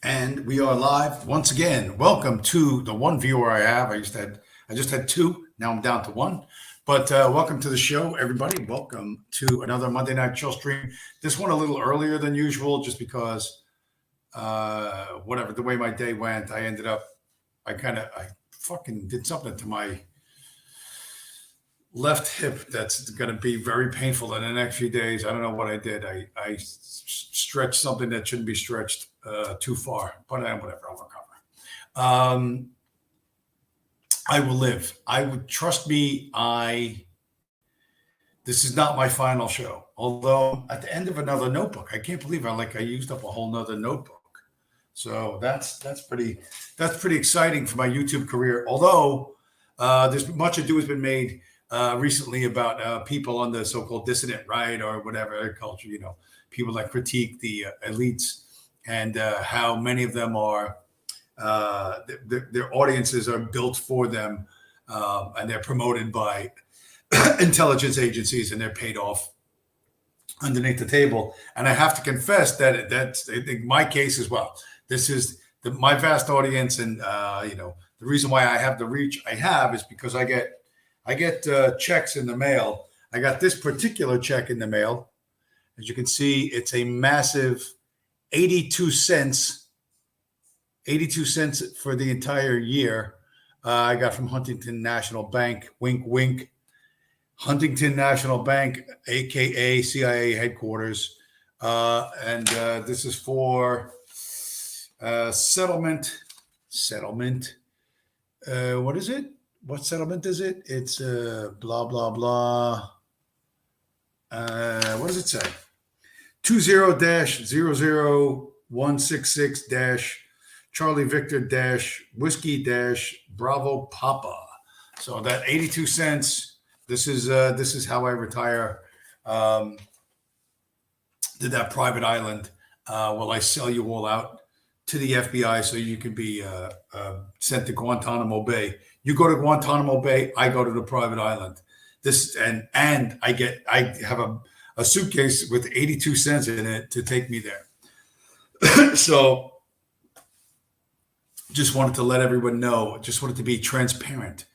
And we are live once again. Welcome to the one viewer I have. I just had two. Now I'm down to one. But welcome to the show, everybody. Welcome to another Monday Night Chill stream. This one a little earlier than usual, just because whatever the way my day went, I ended up I fucking did something to my left hip that's going to be very painful in the next few days. I don't know what I did. Stretched something that shouldn't be stretched too far, but whatever, I'll recover. I will live. I would trust me. This is not my final show. Although at the end of another notebook, I can't believe I used up a whole nother notebook. So that's pretty exciting for my YouTube career. Although there's much ado has been made recently about people on the so-called dissident right or whatever culture, people that critique the elites and how many of them are their audiences are built for them and they're promoted by intelligence agencies and they're paid off underneath the table. And I have to confess that that's in my case as well. This is my vast audience, and the reason why I have the reach I have is because I get checks in the mail. I got this particular check in the mail. As you can see, it's a massive 82 cents. 82 cents for the entire year. I got from Huntington National Bank. Wink, wink. Huntington National Bank, aka CIA headquarters, and this is for settlement. Settlement. What is it? What settlement is it? It's blah blah blah. What does it say? 20-00166- Charlie Victor Whiskey Bravo Papa. So that 82 cents. This is how I retire. Did that private island? Will I sell you all out to the FBI so you can be sent to Guantanamo Bay? You go to Guantanamo Bay, I go to the private island. This and I have a suitcase with 82 cents in it to take me there. So just wanted to let everyone know. Just wanted to be transparent.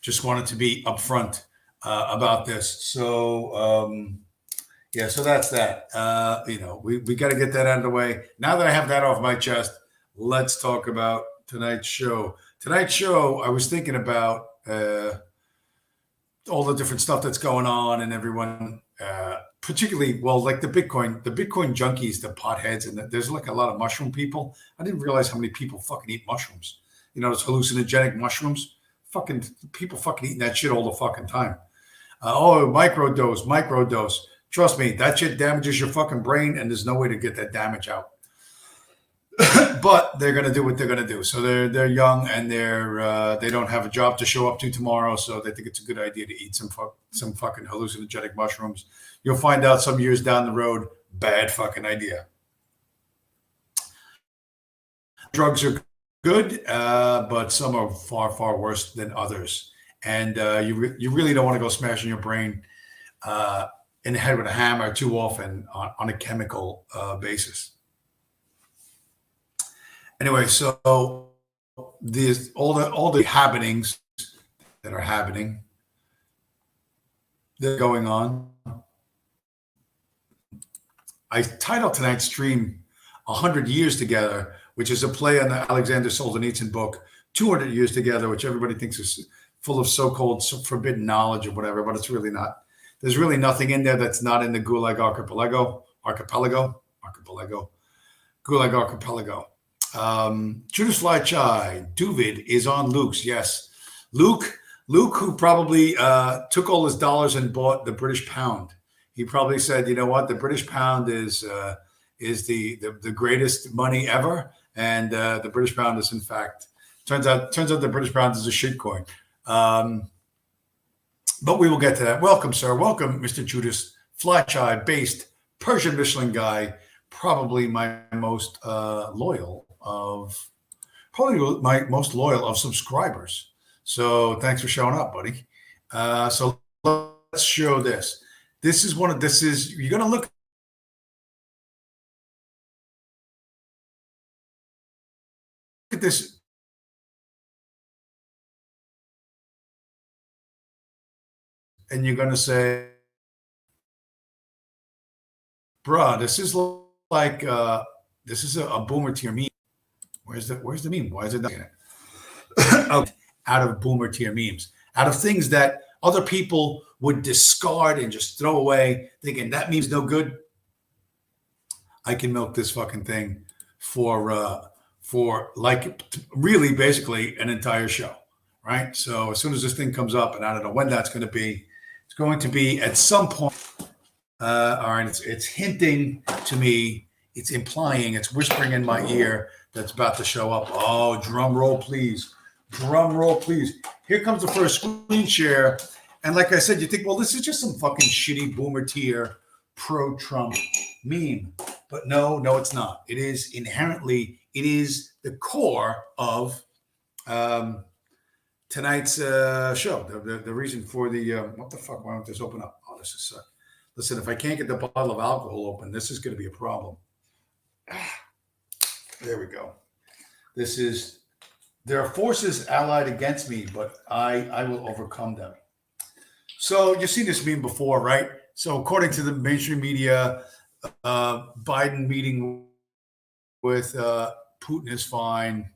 Just wanted to be upfront about this. So so that's that. We got to get that out of the way. Now that I have that off my chest, let's talk about tonight's show. Tonight's show, I was thinking about all the different stuff that's going on and everyone, particularly, like the Bitcoin junkies, the potheads, and there's like a lot of mushroom people. I didn't realize how many people fucking eat mushrooms. Those hallucinogenic mushrooms. Fucking people fucking eating that shit all the fucking time. Microdose. Trust me, that shit damages your fucking brain, and there's no way to get that damage out. But they're gonna do what they're gonna do. So they're young and they don't have a job to show up to tomorrow, so they think it's a good idea to eat some fucking hallucinogenic mushrooms. You'll find out some years down the road, bad fucking idea. Drugs are good, but some are far, far worse than others. And you really don't want to go smashing your brain in the head with a hammer too often on a chemical basis. Anyway, so all the happenings that are happening, that are going on. I titled tonight's stream 100 Years Together, which is a play on the Alexander Solzhenitsyn book, 200 Years Together, which everybody thinks is full of so-called forbidden knowledge or whatever, but it's really not. There's really nothing in there that's not in the Gulag Archipelago. Gulag Archipelago. Judas Fly Chai, Duvid is on Luke's. Yes. Luke, who probably took all his dollars and bought the British pound. He probably said, you know what, the British pound is the greatest money ever. And the British pound is, in fact, turns out the British pound is a shit coin. But we will get to that. Welcome, sir. Welcome, Mr. Judas Fly Chai, based Persian Michelin guy, probably my most loyal of subscribers. So thanks for showing up, buddy. So let's show this. You're going to look at this. And you're going to say, bruh, this is like, this is a boomer tier meme. Where's the meme? Why is it not in it? out of boomer tier memes, out of things that other people would discard and just throw away, thinking that meme's no good. I can milk this fucking thing for like really basically an entire show, right? So as soon as this thing comes up, and I don't know when that's going to be, it's going to be at some point. All right, it's hinting to me, it's implying, it's whispering in my ear that's about to show up. Oh, drum roll, please. Drum roll, please. Here comes the first screen share. And like I said, you think, well, this is just some fucking shitty boomer tier pro-Trump meme. But no, it's not. It is inherently, it is the core of tonight's show. The reason for the, what the fuck, why don't this open up? Oh, this is, listen, if I can't get the bottle of alcohol open, this is going to be a problem. There we go. There are forces allied against me, but I will overcome them. So you've seen this meme before, right? So according to the mainstream media, Biden meeting with Putin is fine.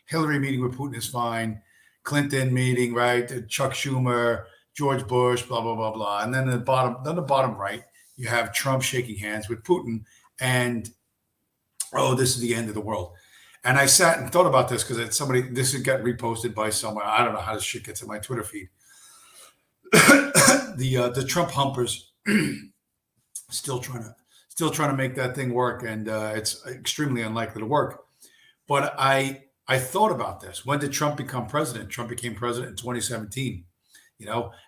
Hillary meeting with Putin is fine. Clinton meeting, right? Chuck Schumer, George Bush, blah, blah, blah, blah. And then the bottom right, you have Trump shaking hands with Putin and, oh, this is the end of the world. And I sat and thought about this because this had got reposted by someone. I don't know how this shit gets in my Twitter feed. The Trump humpers still trying to make that thing work, and it's extremely unlikely to work. But I thought about this. When did Trump become president? Trump became president in 2017.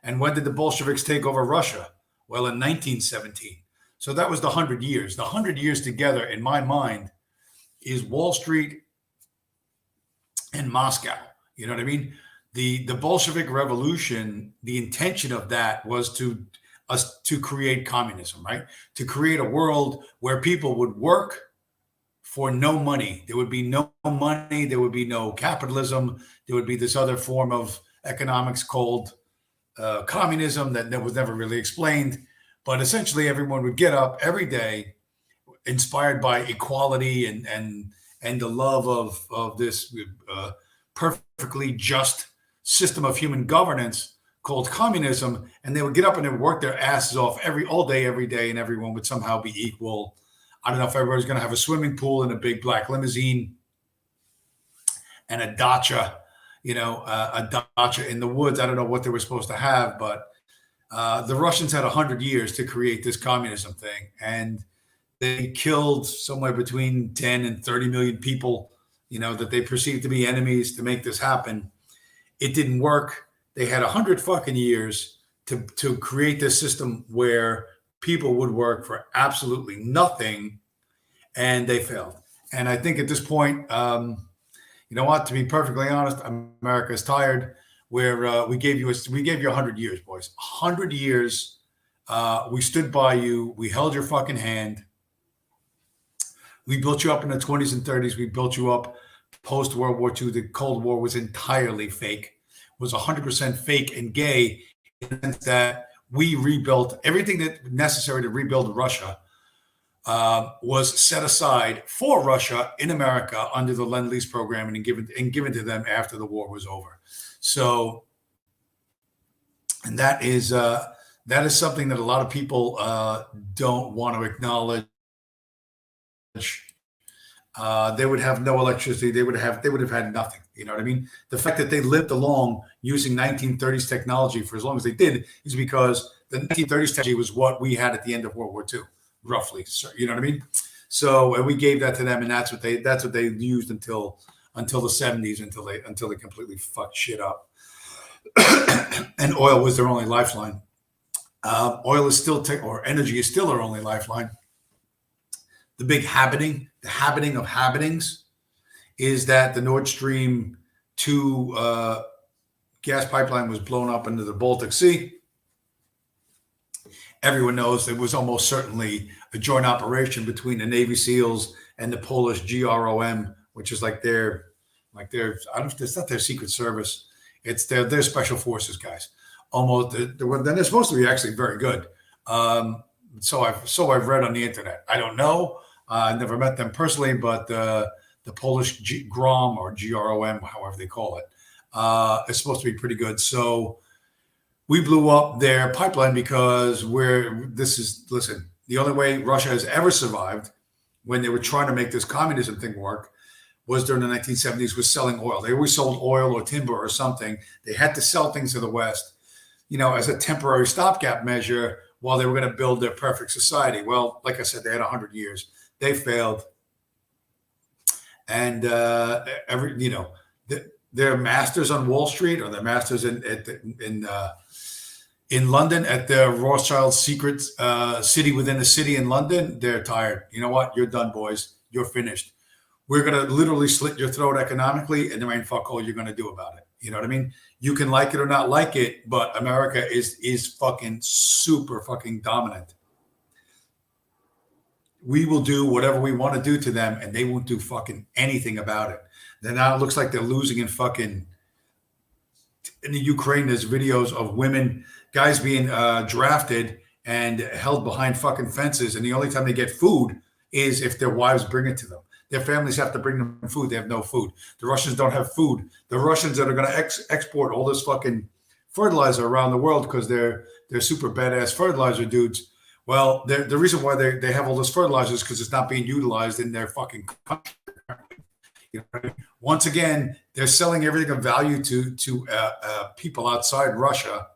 And when did the Bolsheviks take over Russia? Well, in 1917. So that was the 100 years. The 100 years together, in my mind, is Wall Street and Moscow. You know what I mean? The Bolshevik Revolution, the intention of that was to create communism, right? To create a world where people would work for no money. There would be no money. There would be no capitalism. There would be this other form of economics called communism that was never really explained. But essentially, everyone would get up every day, inspired by equality and the love of this perfectly just system of human governance called communism, and they would get up and they would work their asses off all day, every day, and everyone would somehow be equal. I don't know if everybody's going to have a swimming pool and a big black limousine and a dacha, a dacha in the woods. I don't know what they were supposed to have, but the Russians had 100 years to create this communism thing, and they killed somewhere between 10 and 30 million people, that they perceived to be enemies to make this happen. It didn't work. They had 100 fucking years to create this system where people would work for absolutely nothing, and they failed. And I think at this point, you know what? To be perfectly honest, America is tired. We gave you 100 years, boys. 100 years. We stood by you. We held your fucking hand. We built you up in the 20s and 30s. We built you up post World War II. The Cold War was entirely fake. Was 100% fake and gay in the sense that we rebuilt everything that necessary to rebuild Russia was set aside for Russia in America under the Lend-Lease program and given to them after the war was over. So, and that is something that a lot of people don't want to acknowledge. They would have no electricity. They would have had nothing. You know what I mean? The fact that they lived along using 1930s technology for as long as they did is because the 1930s technology was what we had at the end of World War II, roughly. So, you know what I mean? So, and we gave that to them, and that's what they used until the 70s, until they completely fucked shit up. And oil was their only lifeline. Oil is still, or energy is still our only lifeline. The big happening of happenings is that the Nord Stream 2 gas pipeline was blown up into the Baltic Sea. Everyone knows it was almost certainly a joint operation between the Navy SEALs and the Polish GROM, which is like their I don't know, it's not their secret service. It's their special forces guys. Almost, they're supposed to be actually very good. So I've read on the internet. I don't know. I never met them personally, but the Polish GROM or GROM, however they call it, It's supposed to be pretty good. So we blew up their pipeline because listen, the only way Russia has ever survived when they were trying to make this communism thing work was during the 1970s was selling oil. They always sold oil or timber or something. They had to sell things to the West, as a temporary stopgap measure while they were going to build their perfect society. Well, like I said, they had 100 years. They failed. And they're masters on Wall Street, or they're masters in London at the Rothschild secret city within a city in London. They're tired. You know what? You're done, boys. You're finished. We're going to literally slit your throat economically, and there ain't fuck all you're going to do about it. You know what I mean? You can like it or not like it, but America is fucking super fucking dominant. We will do whatever we want to do to them, and they won't do fucking anything about it. Then now it looks like they're losing in the Ukraine. There's videos of women, guys being drafted and held behind fucking fences, and the only time they get food is if their wives bring it to them. Their families have to bring them food. They have no food. The Russians don't have food. The Russians that are going to export all this fucking fertilizer around the world because they're super badass fertilizer dudes. Well, the reason why they have all this fertilizer is because it's not being utilized in their fucking country. Once again, they're selling everything of value to people outside Russia.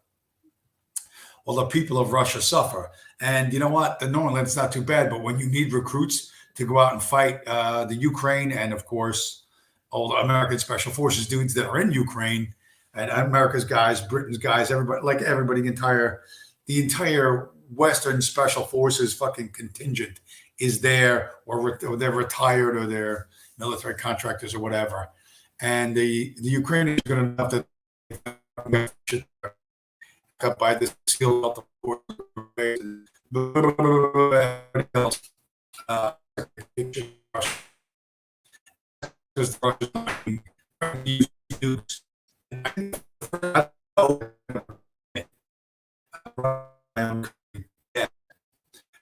Well, the people of Russia suffer. And you know what? Normally it's not too bad, but when you need recruits to go out and fight the Ukraine, and of course, all the American Special Forces dudes that are in Ukraine, and America's guys, Britain's guys, everybody, the entire Western Special Forces fucking contingent is there, or they're retired, or they're military contractors or whatever. And the Ukrainians are going to have to up by the skill of the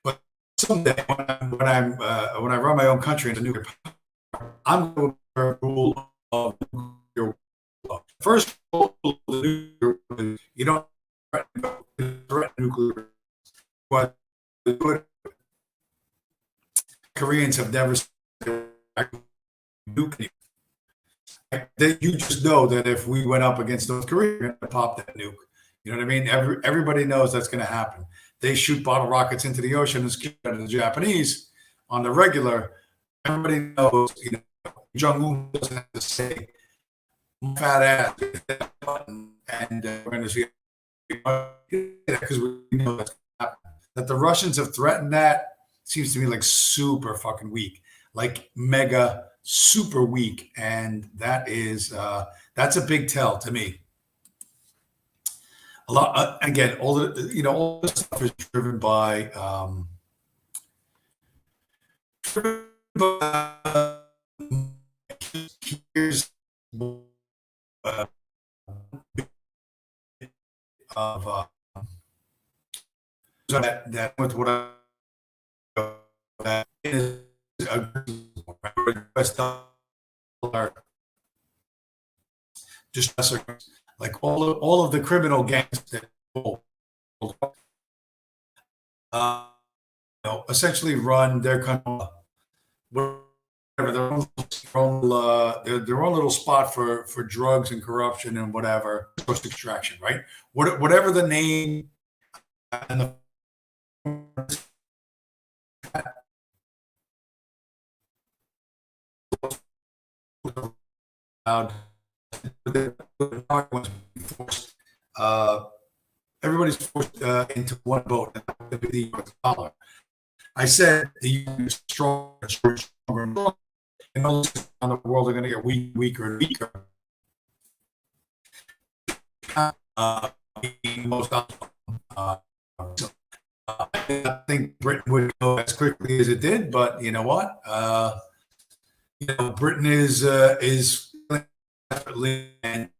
but someday when I run my own country into nuclear power, I'm going to rule of nuclear law. First rule of nuclear, you don't threaten nuclear. But Koreans have never nuke. You just know that if we went up against North Korea, we're going to pop that nuke. You know what I mean? Everybody knows that's going to happen. They shoot bottle rockets into the ocean and scare the Japanese on the regular. Everybody knows, Jong-un doesn't have to say, fat ass, and we're going to see because we know that's going to happen. That the Russians have threatened that seems to me like super fucking weak, like mega super weak, and that's a big tell to me. A lot again, all the stuff is driven by here's of that with what that is a US dollar, just like all of the criminal gangs that essentially run their country, their own little spot for drugs and corruption and whatever, post extraction, right? Whatever the name and the everybody's forced into one boat, the US dollar. I said the US is stronger, stronger, and those around the world are going to get weaker and weaker. Most I think Britain would go as quickly as it did, but you know what? Britain is definitely and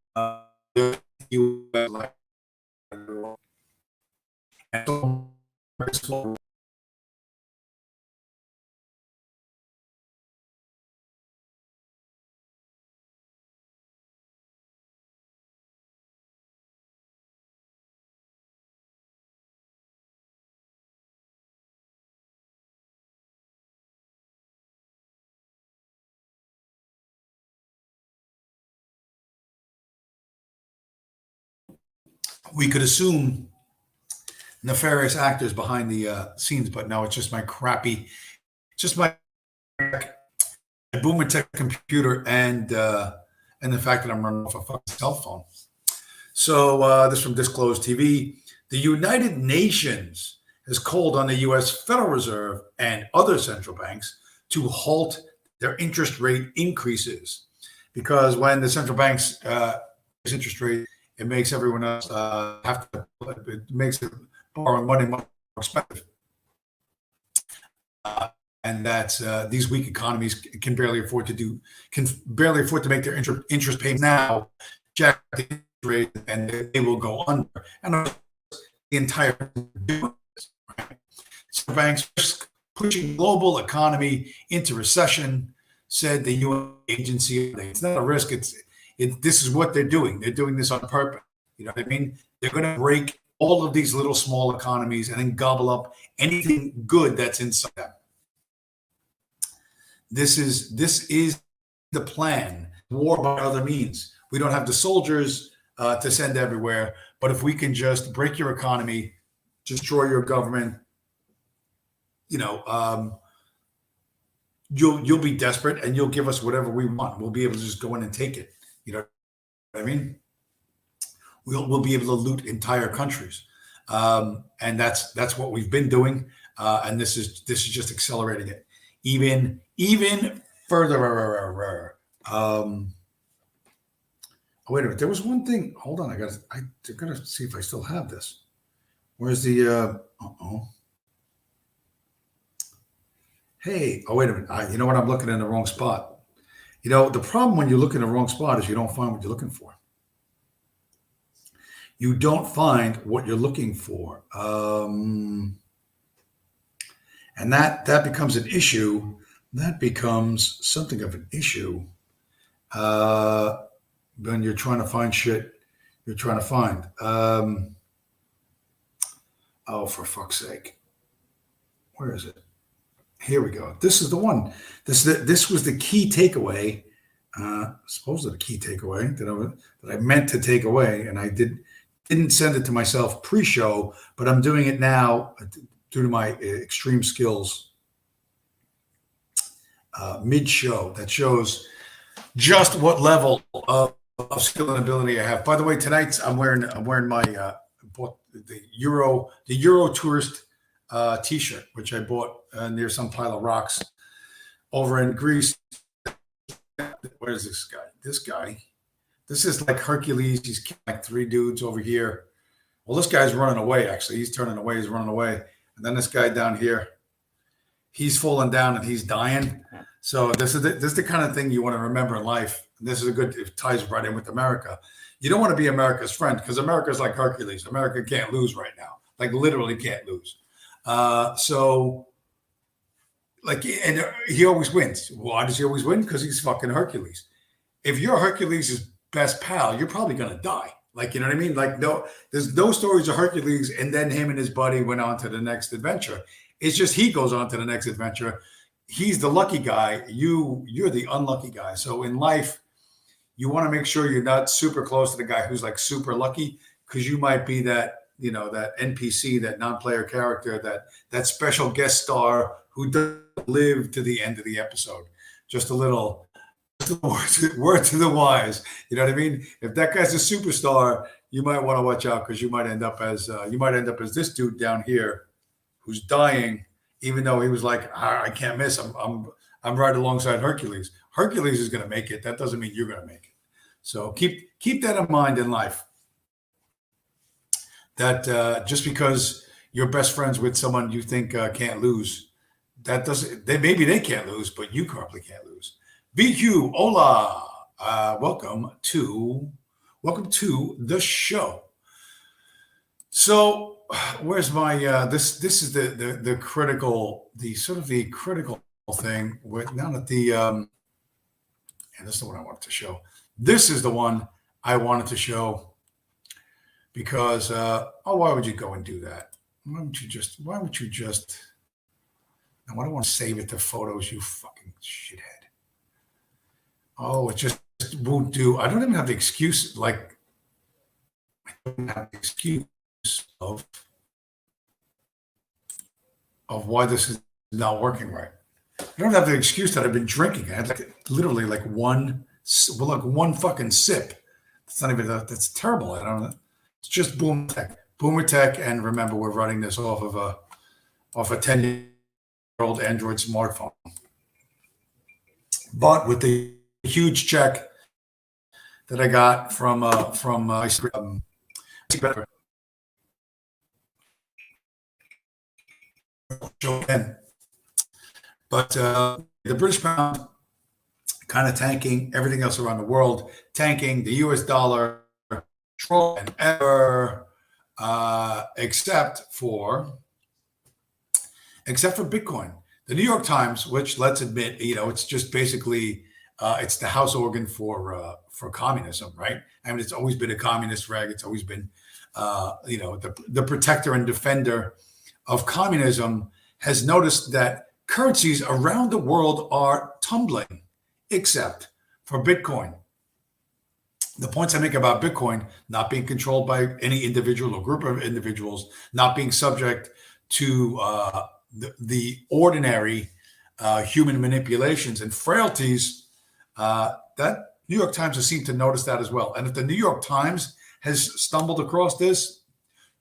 we could assume nefarious actors behind the scenes, but no, it's just my crappy, just my boomer tech computer and the fact that I'm running off a fucking cell phone. So this from Disclosed TV. The United Nations has called on the U.S. Federal Reserve and other central banks to halt their interest rate increases, because when the central banks raise interest rate, it makes everyone else it makes borrowing money more expensive. And that's these weak economies can barely afford to make their interest payments now, jack the interest rate, and they will go under. And the entire right? So banks pushing global economy into recession, said the UN agency. It's not a risk. This is what they're doing. They're doing this on purpose. You know what I mean? They're going to break all of these little small economies and then gobble up anything good that's inside them. This is the plan. War by other means. We don't have the soldiers to send everywhere, but if we can just break your economy, destroy your government, you'll be desperate and you'll give us whatever we want. We'll be able to just go in and take it. You know what I mean? We'll be able to loot entire countries, and that's what we've been doing. And this is just accelerating it even further. Wait a minute. There was one thing. Hold on. I gotta see if I still have this. Where's the? Hey. Oh, wait a minute. You know what? I'm looking in the wrong spot. You know, the problem when you look in the wrong spot is you don't find what you're looking for. You don't find what you're looking for. And that becomes an issue. That becomes something of an issue when you're trying to find shit you're trying to find. Oh, for fuck's sake. Where is it? Here we go. This is the one. This was the key takeaway. Supposedly the key takeaway that I meant to take away, and I didn't send it to myself pre-show, but I'm doing it now due to my extreme skills mid-show. That shows just what level of skill and ability I have. By the way, tonight I'm wearing my bought the Euro Tourist T-shirt, which I bought near some pile of rocks over in Greece. Where's this guy? This is like Hercules. He's killing like 3 dudes over here. Well, this guy's running away. Actually, he's turning away. He's running away. And then this guy down here, he's falling down and he's dying. So this is the kind of thing you want to remember in life. And this is it ties right in with America. You don't want to be America's friend because America's like Hercules. America can't lose right now. Like literally can't lose. So like, and he always wins. Why does he always win? Because he's fucking Hercules. If you're Hercules' best pal, you're probably going to die. Like, you know what I mean? Like, no, there's no stories of Hercules and then him and his buddy went on to the next adventure. It's just he goes on to the next adventure. He's the lucky guy. You're the unlucky guy. So in life, you want to make sure you're not super close to the guy who's like super lucky, because you might be that, that NPC, that non-player character, that special guest star who doesn't live to the end of the episode. Just a little word to the wise. You know what I mean? If that guy's a superstar, you might want to watch out, because you might end up as this dude down here who's dying, even though he was like, I can't miss. I'm right alongside Hercules. Hercules is going to make it. That doesn't mean you're going to make it. So keep that in mind in life. That just because you're best friends with someone you think can't lose, that doesn't. Maybe they can't lose, but you probably can't lose. BQ, hola, welcome to the show. So, where's my this is the critical thing with now that and this is the one I wanted to show. This is the one I wanted to show because why would you go and do that? Why would you just now I don't want to save it to photos, you fucking shithead. Oh, it just won't do. I don't even have the excuse. Like, have the excuse of why this is not working right. I don't have the excuse that I've been drinking. I had literally one fucking sip. It's not even that's terrible. I don't know. It's just Boomer Tech, and remember, we're running this off a 10-year-old Android smartphone. But with the huge check that I got from but the British pound kind of tanking, everything else around the world tanking, the US dollar and ever, except for Bitcoin. The New York Times, which, let's admit, it's just basically it's the house organ for communism, right? I mean, it's always been a communist rag. It's always been the protector and defender of communism, has noticed that currencies around the world are tumbling, except for Bitcoin. The points I make about Bitcoin not being controlled by any individual or group of individuals, not being subject to the ordinary human manipulations and frailties, that New York Times has seemed to notice that as well. And if the New York Times has stumbled across this,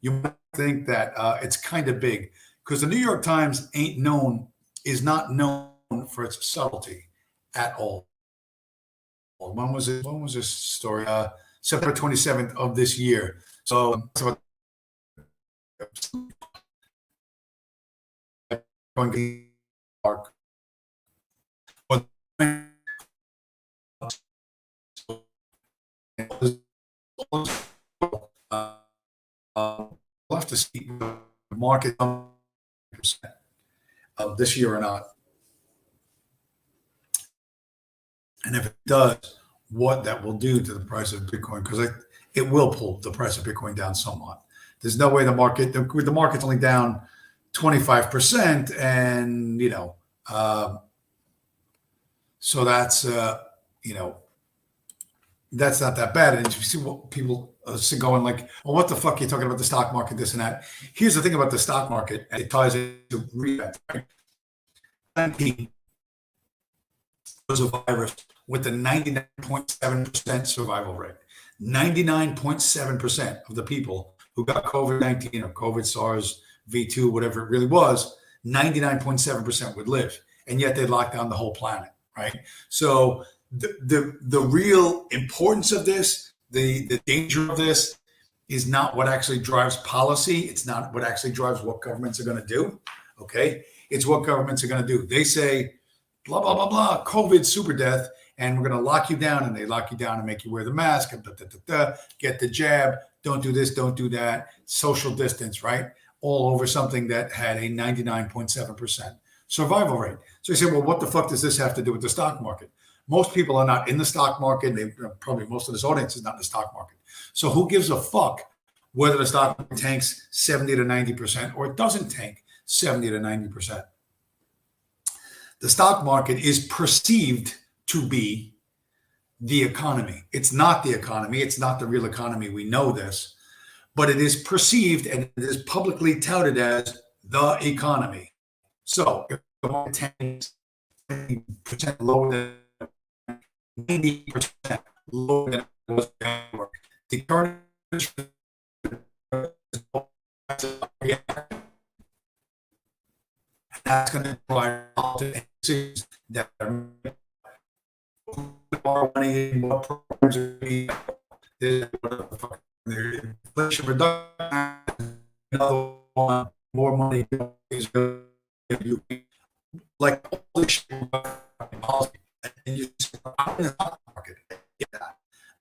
you might think that it's kind of big, because the New York Times is not known for its subtlety at all. When was it? When was this story? September 27th of this year. So we'll have to see the market of this year or not. And if it does, what that will do to the price of Bitcoin, because it will pull the price of Bitcoin down somewhat. There's no way the market's only down 25%, and so that's that's not that bad. And you see what people are going like, well, what the fuck are you talking about the stock market, this and that? Here's the thing about the stock market, and it ties into rebound, right? 19 was a virus with a 99.7% survival rate. 99.7% of the people who got COVID-19 or COVID, SARS, V2, whatever it really was, 99.7% would live. And yet they locked down the whole planet, right? So the real importance of this, the danger of this, is not what actually drives policy. It's not what actually drives what governments are going to do, okay? It's what governments are going to do. They say, blah, blah, blah, blah, COVID super death, and we're going to lock you down, and they lock you down and make you wear the mask, and get the jab, don't do this, don't do that, social distance, right? All over something that had a 99.7% survival rate. So you say, well, what the fuck does this have to do with the stock market? Most people are not in the stock market. Probably most of this audience is not in the stock market. So who gives a fuck whether the stock market tanks 70 to 90% or it doesn't tank 70 to 90%? The stock market is perceived to be the economy. It's not the economy. It's not the real economy. We know this, but it is perceived and it is publicly touted as the economy. So if the market tanks 20% lower than 90% lower than it was before, the current that's going to require decisions that are more money, more programs, inflation reduction, another one, more money is going to give you like all this policy, and you out in the stock market. Yeah.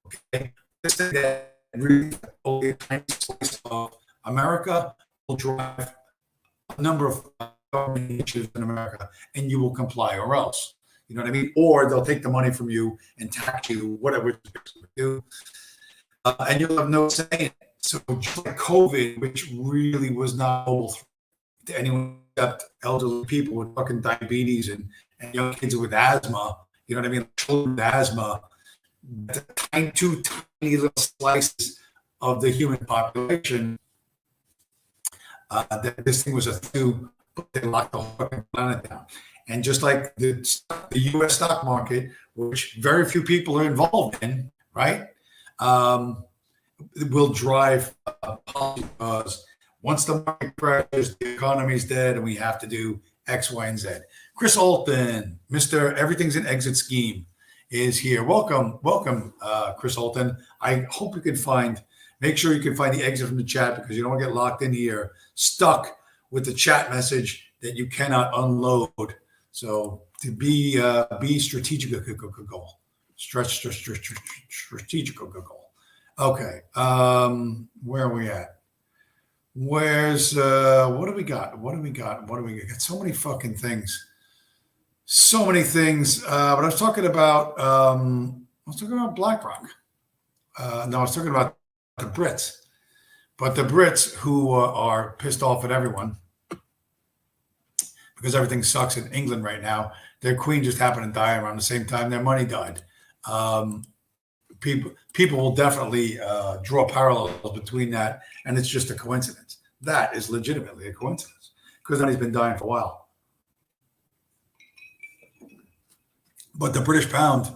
Okay. This thing that really only a tiny slice of America will drive a number of government issues in America, and you will comply or else. You know what I mean? Or they'll take the money from you and tax you, whatever you do, and you'll have no say in it. So just like COVID, which really was not able to anyone except elderly people with fucking diabetes and young kids with asthma, you know what I mean? Children with asthma, two tiny little slices of the human population. That this thing was a two, but they locked the whole fucking planet down. And just like the U.S. stock market, which very few people are involved in, right? It will drive policy because once the market crashes, the economy's dead, and we have to do X, Y, and Z. Chris Alton, Mr. Everything's an Exit Scheme, is here. Welcome, Chris Alton. I hope you can make sure you can find the exit from the chat, because you don't want to get locked in here, stuck with the chat message that you cannot unload. So to be strategic, goal. Strategical goal. Okay. Where are we at? Where's what do we got? What do we got? Got so many fucking things. So many things. But I was talking about BlackRock. No, I was talking about the Brits. But the Brits, who are pissed off at everyone because everything sucks in England right now. Their queen just happened to die around the same time their money died. People will definitely draw parallels between that, and it's just a coincidence. That is legitimately a coincidence, because money's been dying for a while. But the British pound,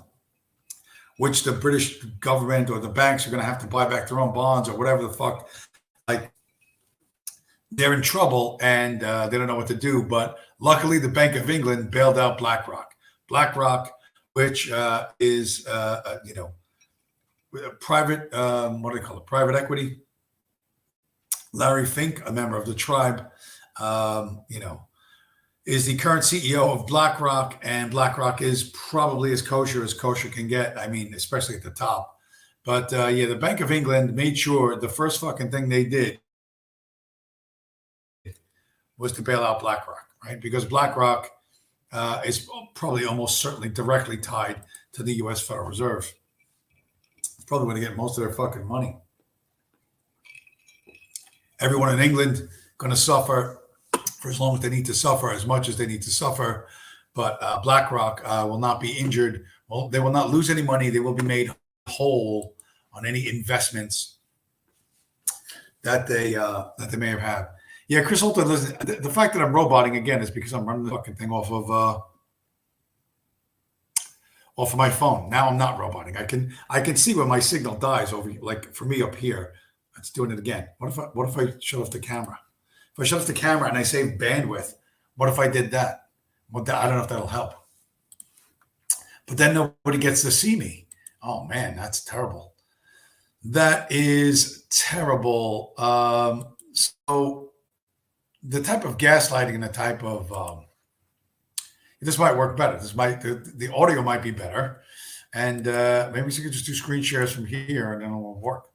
which the British government or the banks are going to have to buy back their own bonds or whatever the fuck, like, they're in trouble, and they don't know what to do. But luckily, the Bank of England bailed out BlackRock. BlackRock, which is private, what do they call it? Private equity. Larry Fink, a member of the tribe, is the current CEO of BlackRock, and BlackRock is probably as kosher can get. I mean, especially at the top. But the Bank of England made sure the first fucking thing they did was to bail out BlackRock, right? Because BlackRock is probably almost certainly directly tied to the U.S. Federal Reserve. It's probably going to get most of their fucking money. Everyone in England going to suffer for as long as they need to suffer, as much as they need to suffer. But BlackRock will not be injured. Well, they will not lose any money. They will be made whole on any investments that they may have had. Yeah, Chris Holton, listen, the fact that I'm roboting again is because I'm running the fucking thing off of my phone. Now I'm not roboting. I can see when my signal dies over, like for me up here. It's doing it again. What if I shut off the camera? If I shut off the camera and I save bandwidth, what if I did that? Well, I don't know if that'll help. But then nobody gets to see me. Oh man, that's terrible. That is terrible. So the type of gaslighting and the type of this might work better. The audio might be better, and maybe we could just do screen shares from here, and then it'll work.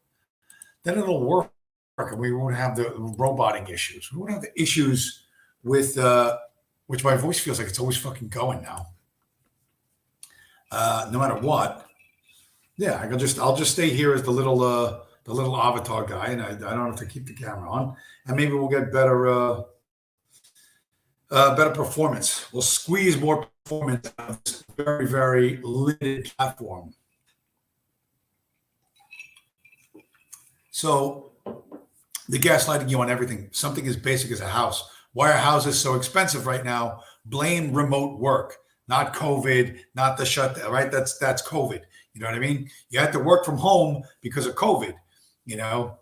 Then it'll work, and we won't have the roboting issues. We won't have the issues with which my voice feels like it's always fucking going now. No matter what. Yeah, I'll just stay here as the little avatar guy, and I don't have to keep the camera on, and maybe we'll get better performance. We'll squeeze more performance out of this very, very limited platform. So the gaslighting you on everything, something as basic as a house. Why are houses so expensive right now? Blame remote work, not COVID, not the shutdown, right? That's COVID. You know what I mean? You had to work from home because of COVID. Why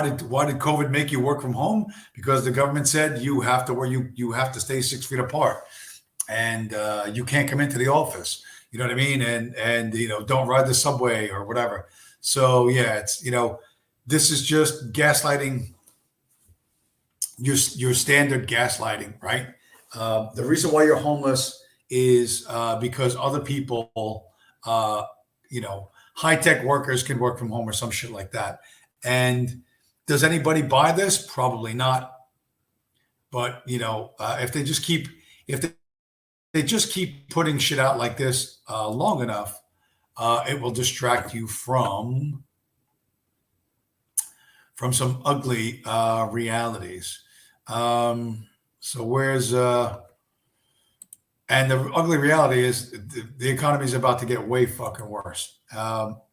did COVID make you work from home? Because the government said you have to stay 6 feet apart, and you can't come into the office. You know what I mean? And don't ride the subway or whatever. So yeah, it's this is just gaslighting. Your standard gaslighting, right? The reason why you're homeless is because other people, high-tech workers can work from home or some shit like that. And does anybody buy this? Probably not. But if they just keep putting shit out like this long enough, it will distract you from some ugly realities. So where's and the ugly reality is the economy is about to get way fucking worse.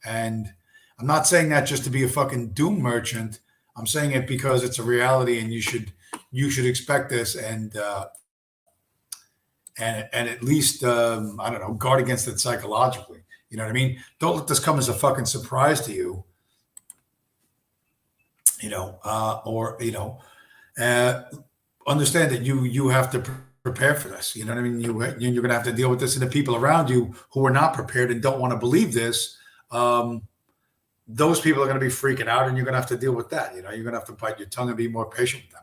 And I'm not saying that just to be a fucking doom merchant. I'm saying it because it's a reality, and you should expect this, and at least I don't know, guard against it psychologically. You know what I mean? Don't let this come as a fucking surprise to you. Or uh, understand that you have to prepare for this. You know what I mean? You're going to have to deal with this, and the people around you who are not prepared and don't want to believe this. Those people are going to be freaking out, and you're going to have to deal with that. You're going to have to bite your tongue and be more patient with them.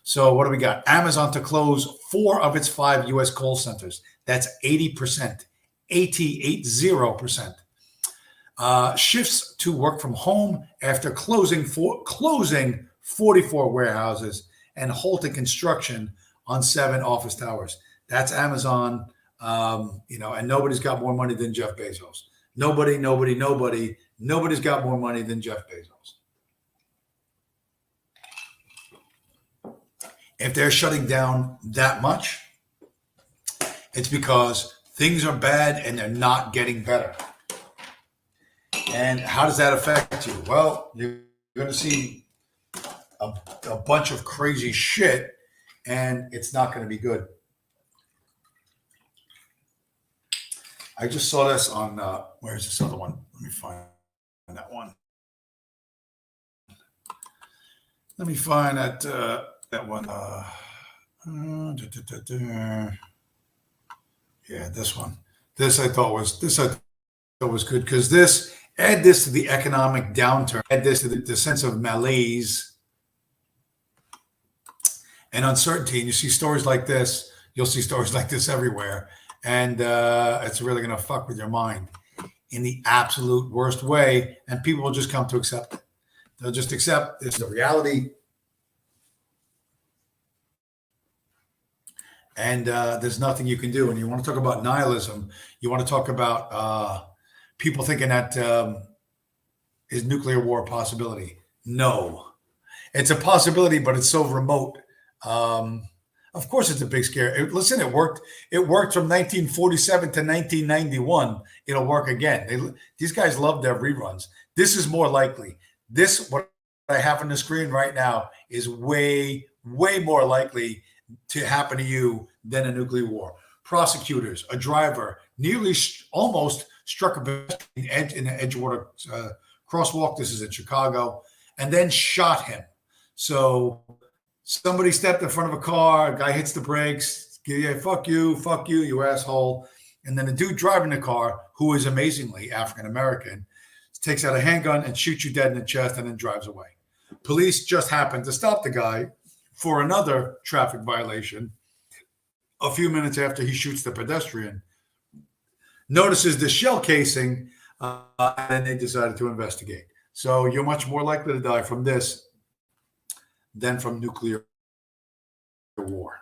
So what do we got? Amazon to close 4 of its 5 U.S. call centers. That's 80%, 80%. Shifts to work from home after closing 44 warehouses and halting construction on 7 office towers. That's Amazon, and nobody's got more money than Jeff Bezos. Nobody's got more money than Jeff Bezos. If they're shutting down that much, it's because things are bad and they're not getting better. And how does that affect you? Well, you're going to see a bunch of crazy shit, and it's not going to be good. I just saw this on, where's this other one? Let me find that one. Let me find that one. Yeah, this one. This I thought was good, because add this to the economic downturn, add this to the sense of malaise and uncertainty, and you see stories like this. You'll see stories like this everywhere, and it's really going to fuck with your mind in the absolute worst way, and people will just come to accept it. They'll just accept it's the reality, and there's nothing you can do. And you want to talk about nihilism, you want to talk about people thinking that is nuclear war a possibility? No, it's a possibility, but it's so remote. Of course, it's a big scare. Listen, it worked. It worked from 1947 to 1991. It'll work again. These guys love their reruns. This is more likely. What I have on the screen right now is way, way more likely to happen to you than a nuclear war. Prosecutors, a driver nearly almost struck a pedestrian in the Edgewater crosswalk. This is in Chicago, and then shot him. So somebody stepped in front of a car, a guy hits the brakes, yeah, fuck you, you asshole. And then the dude driving the car, who is amazingly African-American, takes out a handgun and shoots you dead in the chest and then drives away. Police just happened to stop the guy for another traffic violation a few minutes after he shoots the pedestrian, notices the shell casing, and they decided to investigate. So you're much more likely to die from this than from nuclear war.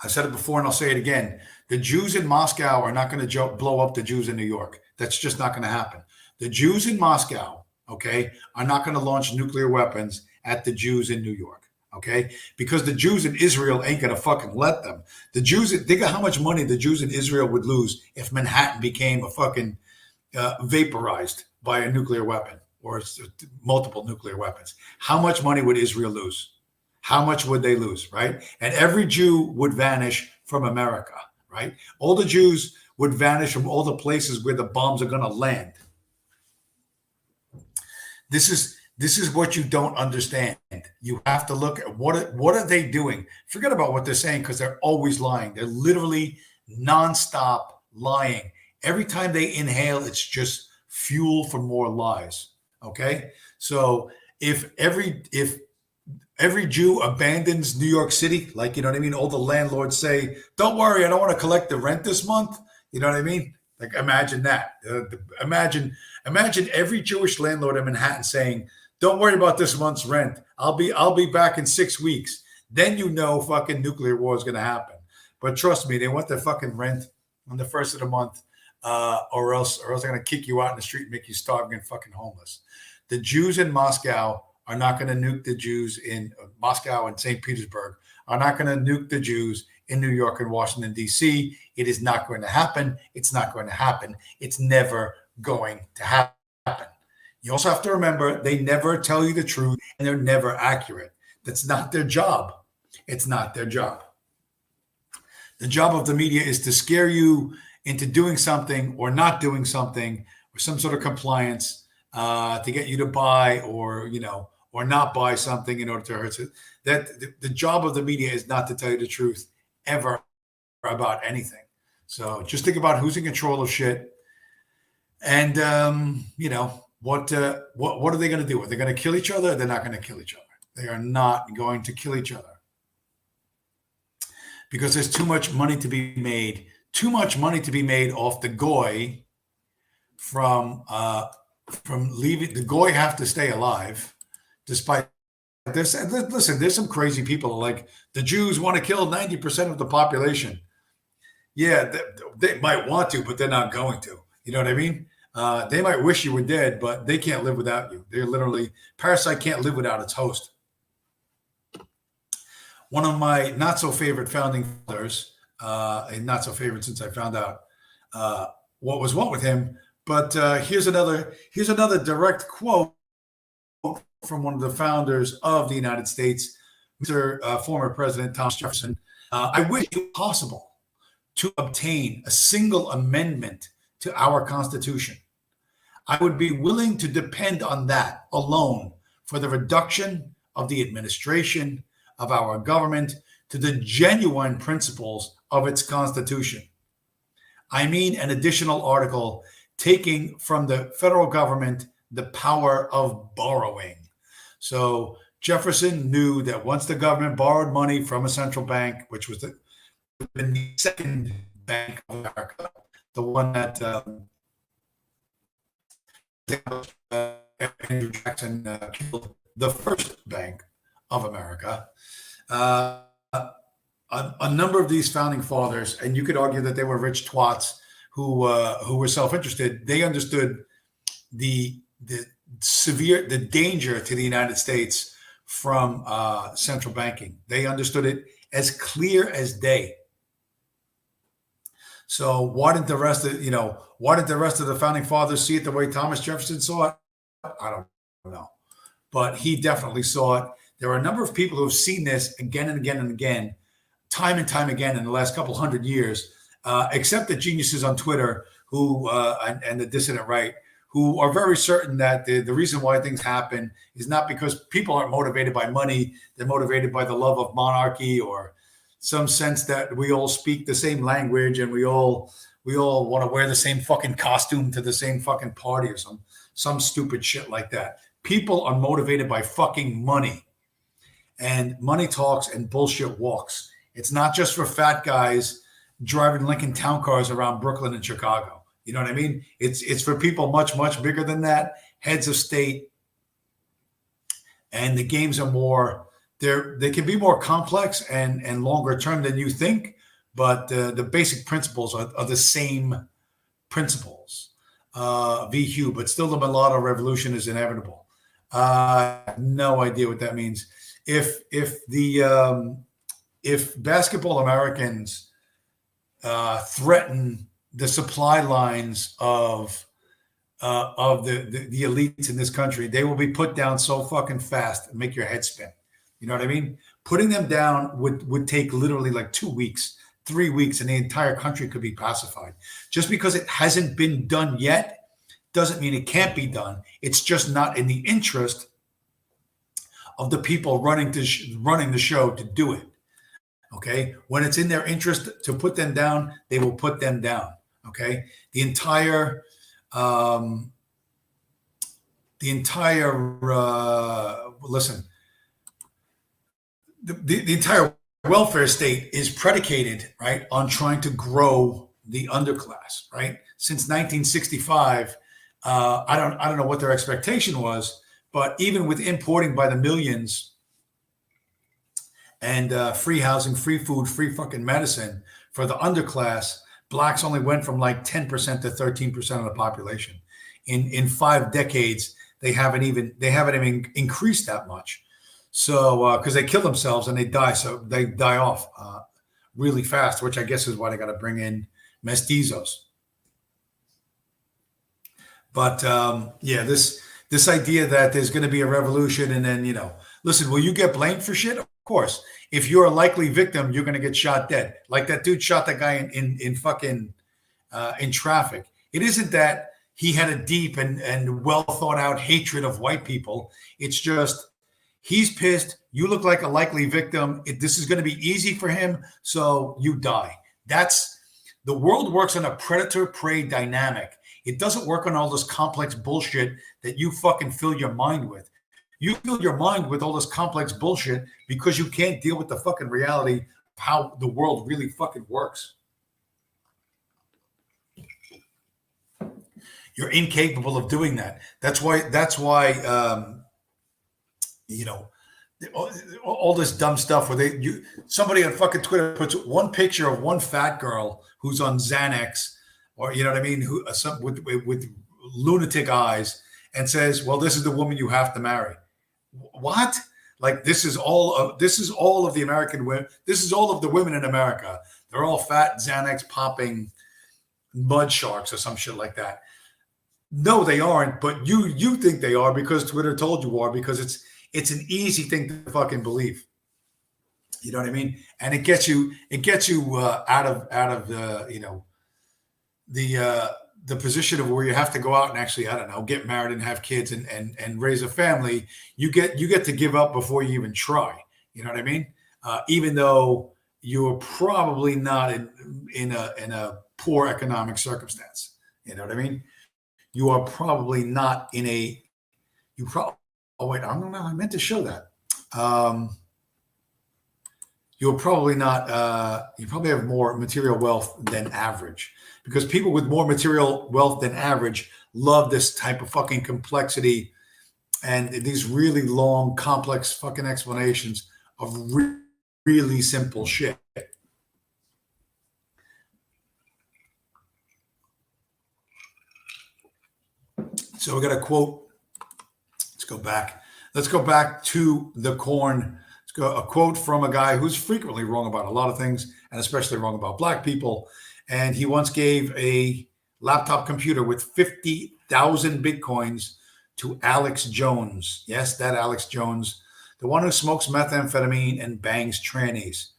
I said it before and I'll say it again. The Jews in Moscow are not going to blow up the Jews in New York. That's just not going to happen. The Jews in Moscow, okay, are not going to launch nuclear weapons at the Jews in New York, okay? Because the Jews in Israel ain't going to fucking let them. The Jews, think of how much money the Jews in Israel would lose if Manhattan became a fucking vaporized by a nuclear weapon or multiple nuclear weapons. How much money would Israel lose? How much would they lose, right? And every Jew would vanish from America, right? All the Jews would vanish from all the places where the bombs are going to land. This is what you don't understand. You have to look at what are they doing? Forget about what they're saying, because they're always lying. They're literally nonstop lying. Every time they inhale, it's just fuel for more lies. Okay, so if every Jew abandons New York City, like, you know what I mean, all the landlords say, "Don't worry, I don't want to collect the rent this month." You know what I mean? Like, imagine that. Imagine every Jewish landlord in Manhattan saying, "Don't worry about this month's rent. I'll be back in 6 weeks." Then you know fucking nuclear war is going to happen. But trust me, they want their fucking rent on the first of the month, or else they're going to kick you out in the street and make you starving and fucking homeless. The Jews in Moscow are not going to nuke the Jews in Moscow and St. Petersburg, are not going to nuke the Jews in New York and Washington, D.C. It is not going to happen. It's not going to happen. It's never going to happen. You also have to remember they never tell you the truth and they're never accurate. That's not their job. It's not their job. The job of the media is to scare you into doing something or not doing something or some sort of compliance to get you to buy or or not buy something in order to hurt it. That the job of the media is not to tell you the truth ever about anything. So just think about who's in control of shit, and what are they going to do? Are they going to kill each other? They're not going to kill each other. They are not going to kill each other because there's too much money to be made. Too much money to be made off the goy from leaving. The goy have to stay alive, despite this. Listen, there's some crazy people like the Jews want to kill 90% of the population. Yeah, they might want to, but they're not going to. You know what I mean? They might wish you were dead, but they can't live without you. They're literally, parasite can't live without its host. One of my not so favorite founding fathers, and not so favorite since I found out what was what with him. But here's another direct quote from one of the founders of the United States, Mr. Former President Thomas Jefferson. I wish it was possible to obtain a single amendment to our Constitution. I would be willing to depend on that alone for the reduction of the administration of our government to the genuine principles of its Constitution. I mean, an additional article taking from the federal government the power of borrowing. So Jefferson knew that once the government borrowed money from a central bank, which was the second bank of America, the one that Andrew Jackson killed, the first bank of America. A number of these founding fathers, and you could argue that they were rich twats who were self-interested. They understood the danger to the United States from central banking. They understood it as clear as day. So why didn't the rest of the founding fathers see it the way Thomas Jefferson saw it? I don't know, but he definitely saw it. There are a number of people who have seen this again and again and again, time and time again in the last couple hundred years, except the geniuses on Twitter who and the dissident right, who are very certain that the reason why things happen is not because people aren't motivated by money. They're motivated by the love of monarchy or some sense that we all speak the same language and we all want to wear the same fucking costume to the same fucking party or some stupid shit like that. People are motivated by fucking money, and money talks and bullshit walks. It's not just for fat guys driving Lincoln Town cars around Brooklyn and Chicago. You know what I mean? It's for people much, much bigger than that, heads of state. And the games are more, they can be more complex and longer term than you think, but the basic principles are the same principles. VQ, but still the mulatto revolution is inevitable. I have no idea what that means. If basketball Americans threaten the supply lines of the elites in this country, they will be put down so fucking fast and make your head spin. You know what I mean? Putting them down would take literally like 2 weeks, 3 weeks, and the entire country could be pacified. Just because it hasn't been done yet doesn't mean it can't be done. It's just not in the interest of the people running the show to do it. Okay, when it's in their interest to put them down, they will put them down. Okay, the entire the entire welfare state is predicated, right, on trying to grow the underclass, right? Since 1965, I don't know what their expectation was, but even with importing by the millions and free housing, free food, free fucking medicine for the underclass, blacks only went from like 10% to 13% of the population. In 5 decades, they haven't even increased that much. So because they kill themselves and they die, so they die off really fast, which I guess is why they got to bring in mestizos. But yeah, this this idea that there's going to be a revolution and then, listen, will you get blamed for shit? Of course. If you're a likely victim, you're going to get shot dead. Like that dude shot that guy in fucking in traffic. It isn't that he had a deep and well thought out hatred of white people. It's just he's pissed. You look like a likely victim. This is going to be easy for him, so you die. That's the world works on a predator-prey dynamic. It doesn't work on all this complex bullshit that you fucking fill your mind with. You fill your mind with all this complex bullshit because you can't deal with the fucking reality of how the world really fucking works. You're incapable of doing that. That's why all this dumb stuff where somebody on fucking Twitter puts one picture of one fat girl who's on Xanax, or you know what I mean, who with lunatic eyes, and says, "Well, this is the woman you have to marry." What? Like this is all of the American women. This is all of the women in America. They're all fat Xanax popping mud sharks or some shit like that. No, they aren't. But you think they are because Twitter told you are, because it's an easy thing to fucking believe. You know what I mean? And it gets you out of the position of where you have to go out and actually, I don't know, get married and have kids and raise a family. You get to give up before you even try. You know what I mean? Even though you're probably not in a poor economic circumstance. You know what I mean? You are probably not in a. Oh wait, I don't know. I meant to show that. You're probably not. You probably have more material wealth than average, because people with more material wealth than average love this type of fucking complexity and these really long, complex fucking explanations of really simple shit. So we got a quote. Let's go back. Let's go back to the corn. Let's go a quote from a guy who's frequently wrong about a lot of things, and especially wrong about black people. And he once gave a laptop computer with 50,000 Bitcoins to Alex Jones. Yes, that Alex Jones, the one who smokes methamphetamine and bangs trannies.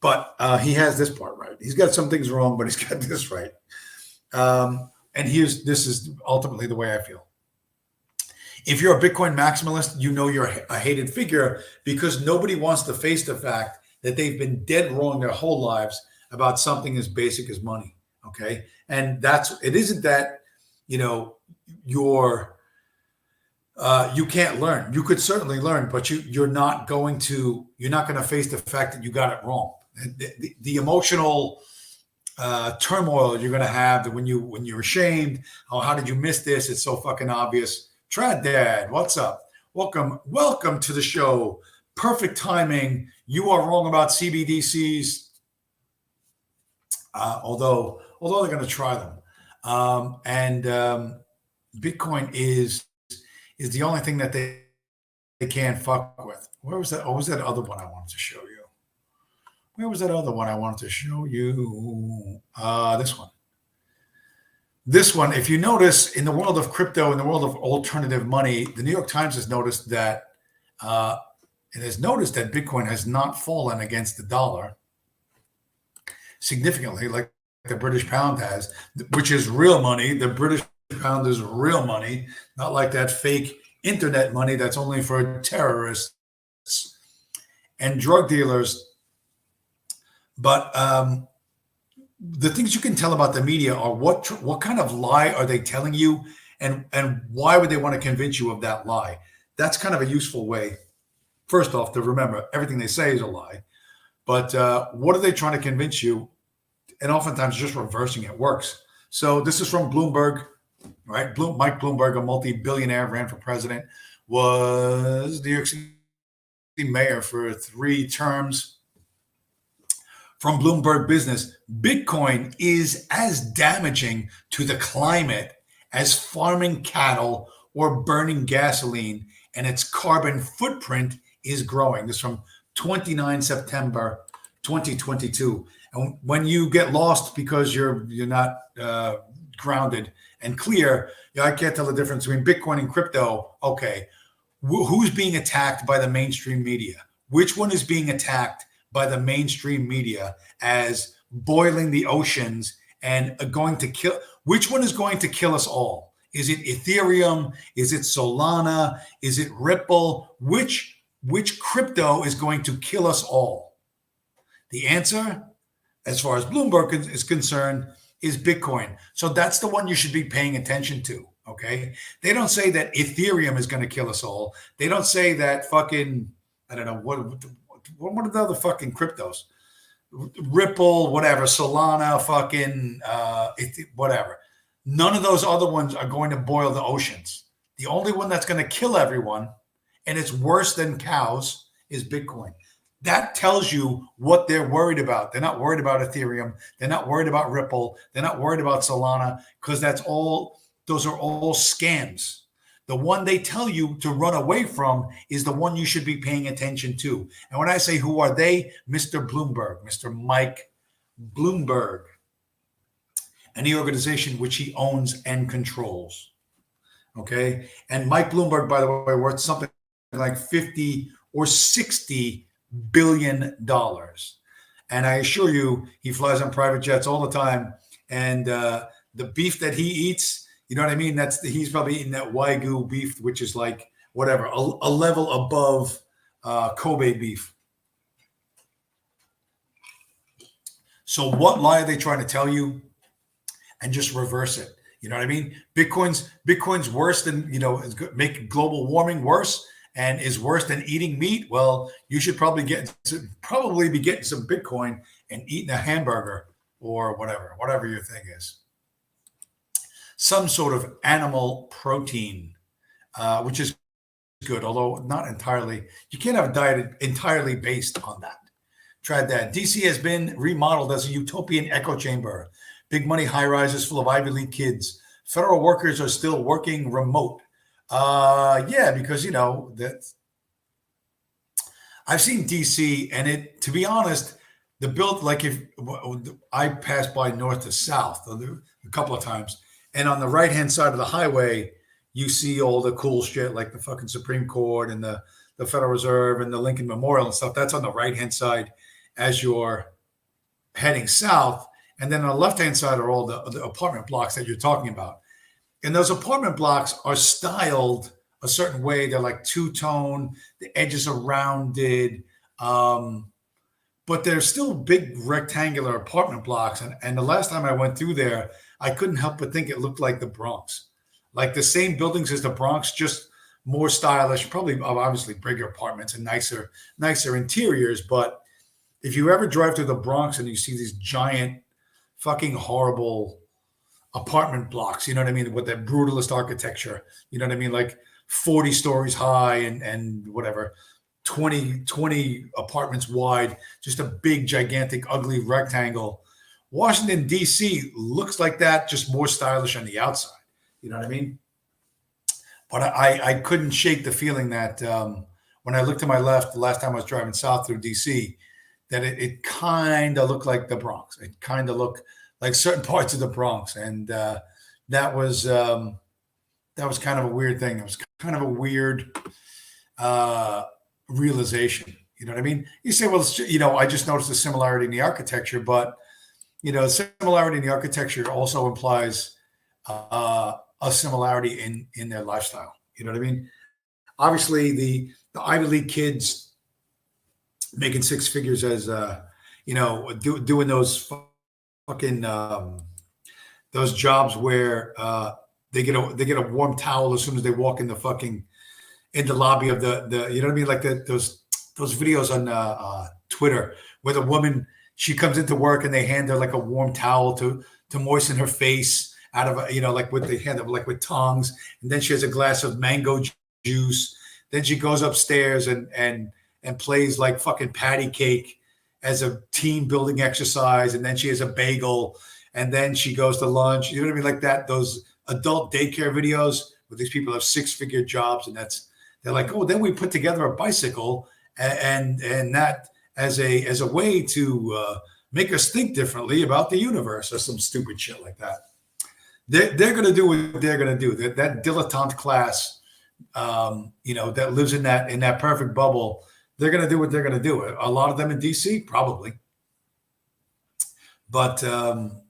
But he has this part right. He's got some things wrong, but he's got this right. And this is ultimately the way I feel. If you're a Bitcoin maximalist, you know you're a hated figure because nobody wants to face the fact that they've been dead wrong their whole lives about something as basic as money. Okay. And it isn't that, you can't learn. You could certainly learn, but you're not going to face the fact that you got it wrong. The emotional turmoil you're going to have when you're ashamed. Oh, how did you miss this? It's so fucking obvious. Trad Dad, what's up? Welcome to the show. Perfect timing. You are wrong about CBDCs. Although they're going to try them. And Bitcoin is the only thing that they can't fuck with. Where was that? Oh, was that other one I wanted to show you? Where was that other one I wanted to show you? This one. This one, if you notice, in the world of crypto, in the world of alternative money, the New York Times has noticed that Bitcoin has not fallen against the dollar significantly like the British pound has, which is real money. The British pound is real money, not like that fake internet money that's only for terrorists and drug dealers. But the things you can tell about the media are what kind of lie are they telling you, and why would they want to convince you of that lie? That's kind of a useful way, first off, to remember everything they say is a lie. But what are they trying to convince you? And oftentimes just reversing it works. So this is from Bloomberg, right? Mike Bloomberg, a multi-billionaire, ran for president, was New York City mayor for 3 terms. From Bloomberg Business, Bitcoin is as damaging to the climate as farming cattle or burning gasoline, and its carbon footprint is growing. This is from 29 September 2022. And when you get lost because you're not grounded and clear. I can't tell the difference between Bitcoin and crypto. Okay, who's being attacked by the mainstream media? Which one is being attacked by the mainstream media as boiling the oceans and going to kill? Which one is going to kill us all? Is it Ethereum? Is it Solana? Is it Ripple? Which crypto is going to kill us all? The answer, as far as Bloomberg is concerned, is Bitcoin. So that's the one you should be paying attention to. Okay. They don't say that Ethereum is going to kill us all. They don't say that fucking, I don't know, what are the other fucking cryptos? Ripple, whatever, Solana, fucking, whatever. None of those other ones are going to boil the oceans. The only one that's going to kill everyone, and it's worse than cows, is Bitcoin. That tells you what they're worried about. They're not worried about Ethereum. They're not worried about Ripple. They're not worried about Solana, because those are all scams. The one they tell you to run away from is the one you should be paying attention to. And when I say who are they, Mr. Bloomberg, Mr. Mike Bloomberg, and the organization which he owns and controls. Okay. And Mike Bloomberg, by the way, worth something like 50 or 60 billion dollars. And I assure you, he flies on private jets all the time. And the beef that he eats, you know what I mean? He's probably eating that Wagyu beef, which is like whatever, a level above Kobe beef. So what lie are they trying to tell you? And just reverse it. You know what I mean? Bitcoin's worse than, make global warming worse and is worse than eating meat. Well, you should probably be getting some Bitcoin and eating a hamburger or whatever your thing is. Some sort of animal protein, which is good, although not entirely. You can't have a diet entirely based on that. Tried that. DC has been remodeled as a utopian echo chamber. Big money high rises full of Ivy League kids. Federal workers are still working remote. Yeah, because that I've seen DC, and to be honest, the build, like if I passed by north to south a couple of times, and on the right hand side of the highway, you see all the cool shit like the fucking Supreme Court and the Federal Reserve and the Lincoln Memorial and stuff. That's on the right hand side as you're heading south. And then on the left-hand side are all the apartment blocks that you're talking about. And those apartment blocks are styled a certain way. They're like two-tone. The edges are rounded. But they're still big rectangular apartment blocks. And the last time I went through there, I couldn't help but think it looked like the Bronx. Like the same buildings as the Bronx, just more stylish, probably obviously bigger apartments and nicer interiors. But if you ever drive through the Bronx and you see these giant fucking horrible apartment blocks, you know what I mean? With that brutalist architecture, you know what I mean? Like 40 stories high and whatever, 20 apartments wide, just a big, gigantic, ugly rectangle. Washington, D.C. looks like that, just more stylish on the outside. You know what I mean? But I couldn't shake the feeling that when I looked to my left, the last time I was driving south through D.C., that it kind of looked like the Bronx. It kind of looked like certain parts of the Bronx. And that was kind of a weird thing. It was kind of a weird realization. You know what I mean? You say, well, I just noticed a similarity in the architecture, but, similarity in the architecture also implies a similarity in their lifestyle. You know what I mean? Obviously, the Ivy League kids making six figures as doing those fucking those jobs where they get a warm towel as soon as they walk in the lobby of the you know what I mean, like those videos on Twitter where the woman, she comes into work and they hand her like a warm towel to moisten her face out of like with the hand of like with tongs, and then she has a glass of mango juice. Then she goes upstairs and plays like fucking patty cake as a team building exercise. And then she has a bagel, and then she goes to lunch. You know what I mean? Like that, those adult daycare videos where these people have six-figure jobs, and they're like, oh, then we put together a bicycle and that as a way to make us think differently about the universe or some stupid shit like that. they're going to do what they're going to do. That dilettante class, that lives in that perfect bubble, they're going to do what they're going to do. A lot of them in DC, probably. But, I'm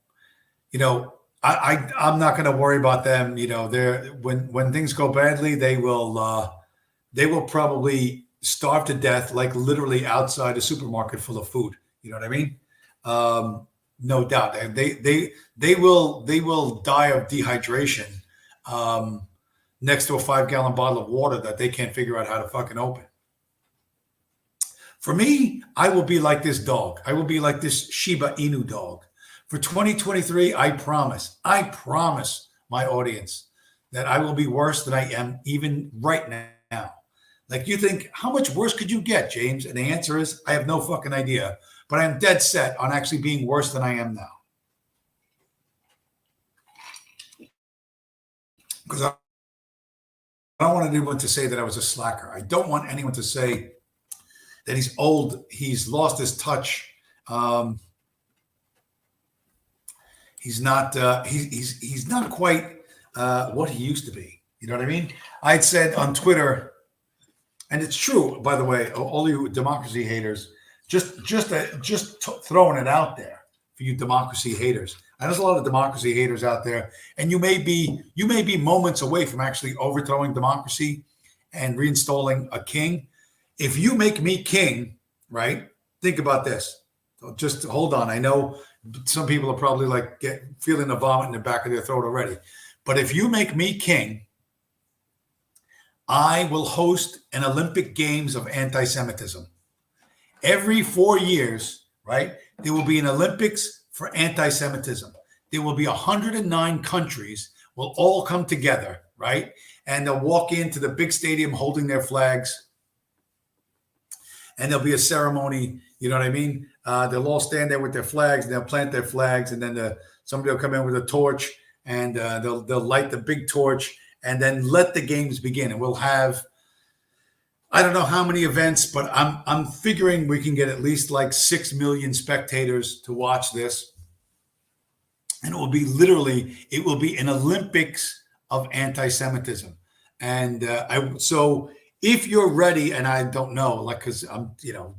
not going to worry about them. They're when things go badly, they will probably starve to death, like literally outside a supermarket full of food. You know what I mean? No doubt. They will die of dehydration next to a 5-gallon bottle of water that they can't figure out how to fucking open. For me, I will be like this dog. I will be like this Shiba Inu dog. For 2023, I promise my audience that I will be worse than I am even right now. Like, you think, how much worse could you get, James? And the answer is, I have no fucking idea. But I am dead set on actually being worse than I am now. Because I don't want anyone to say that I was a slacker. I don't want anyone to say that he's old, he's lost his touch. He's not quite what he used to be. You know what I mean? I had said on Twitter, and it's true, by the way, all you democracy haters, just throwing it out there for you democracy haters. And there's a lot of democracy haters out there, and you may be moments away from actually overthrowing democracy and reinstalling a king. If you make me king, right? Think about this. Just hold on. I know some people are probably like feeling a vomit in the back of their throat already. But if you make me king, I will host an Olympic Games of anti-Semitism. Every 4 years, right, there will be an Olympics for anti-Semitism. There will be 109 countries will all come together, right? And they'll walk into the big stadium holding their flags. And there'll be a ceremony, you know what I mean? They'll all stand there with their flags, and they'll plant their flags, and then somebody will come in with a torch, and they'll light the big torch, and then let the games begin. And we'll have, I don't know how many events, but I'm figuring we can get at least like 6 million spectators to watch this. And it will be an Olympics of anti-Semitism. And so if you're ready, and I don't know, like, because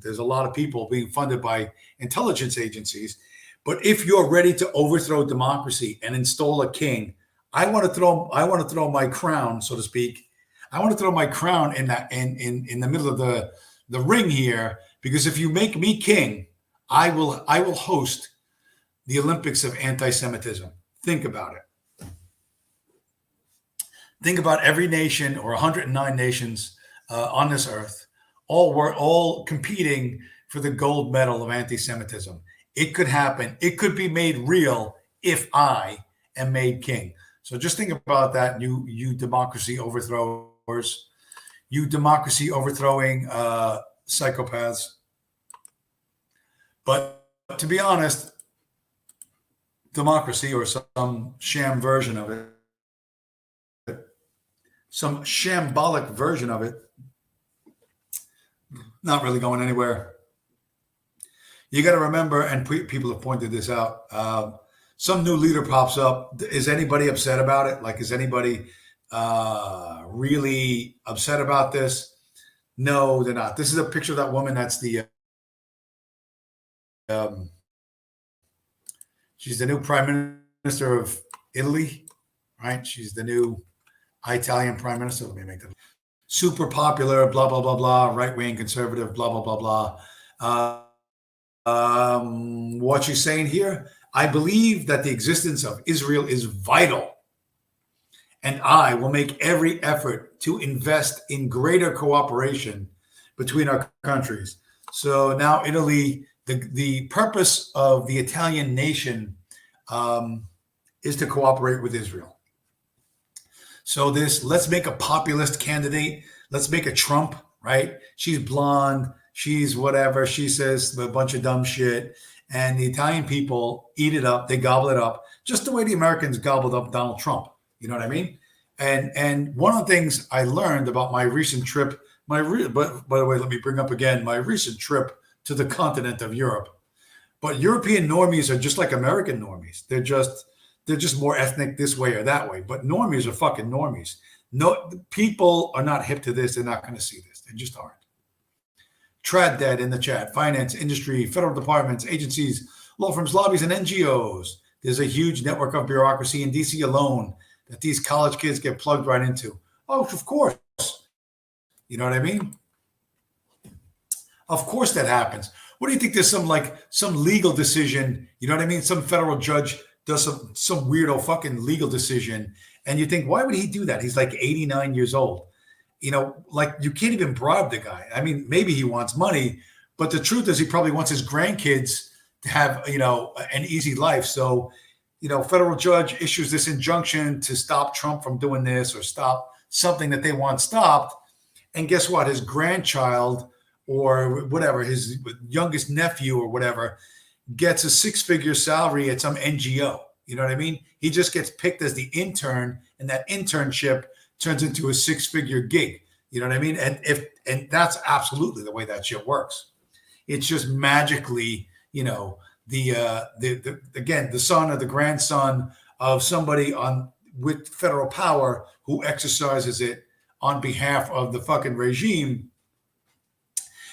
there's a lot of people being funded by intelligence agencies, but if you're ready to overthrow democracy and install a king, I want to throw my crown, so to speak. I want to throw my crown in the middle of the ring here, because if you make me king, I will host the Olympics of anti-Semitism. Think about it. Think about every nation, or 109 nations on this earth, all competing for the gold medal of anti-Semitism. It could happen. It could be made real if I am made king. So just think about that, you democracy overthrowers, you democracy overthrowing psychopaths. But to be honest, democracy, or some sham version of it, some shambolic version of it, not really going anywhere. You got to remember, and people have pointed this out, some new leader pops up. Is anybody upset about it? Like, is anybody really upset about this? No, they're not. This is a picture of that woman. That's the she's the new prime minister of Italy, right? She's the new Italian prime minister. Let me make that super popular, blah, blah, blah, blah, right-wing conservative, blah, blah, blah, blah. What she's saying here, I believe that the existence of Israel is vital, and I will make every effort to invest in greater cooperation between our countries. So now Italy, the purpose of the Italian nation is to cooperate with Israel. So let's make a populist candidate. Let's make a Trump, right? She's blonde. She's whatever. She says a bunch of dumb shit. And the Italian people eat it up. They gobble it up, just the way the Americans gobbled up Donald Trump. You know what I mean? And one of the things I learned about my recent trip, by the way, let me bring up again my recent trip to the continent of Europe. But European normies are just like American normies. They're they're just more ethnic this way or that way. But normies are fucking normies. No, people are not hip to this. They're not going to see this. They just aren't. Trad Dead in the chat. Finance, industry, federal departments, agencies, law firms, lobbies, and NGOs. There's a huge network of bureaucracy in DC alone that these college kids get plugged right into. Oh, of course. You know what I mean? Of course that happens. What do you think? There's some legal decision. You know what I mean? Some federal judge does some weirdo fucking legal decision. And you think, why would he do that? He's like 89 years old. You know, like you can't even bribe the guy. I mean, maybe he wants money, but the truth is he probably wants his grandkids to have, you know, an easy life. So, you know, federal judge issues this injunction to stop Trump from doing this or stop something that they want stopped. And guess what? His grandchild or whatever, his youngest nephew or whatever, gets a 6-figure salary at some NGO. You know what I mean? He just gets picked as the intern, and that internship turns into a 6-figure gig. You know what I mean? And that's absolutely the way that shit works. It's just magically, you know, the son or the grandson of somebody with federal power who exercises it on behalf of the fucking regime.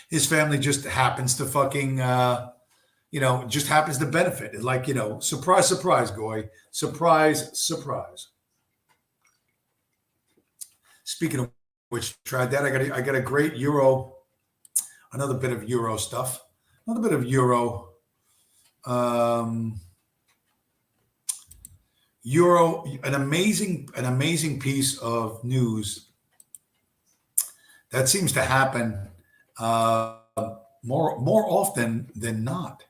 His family just happens to fucking, just happens to benefit. It's like, you know, surprise, surprise, Goy. Surprise, surprise. Speaking of which, tried that. I got a great Euro, another bit of Euro stuff. Another bit of Euro. An amazing piece of news that seems to happen more often than not.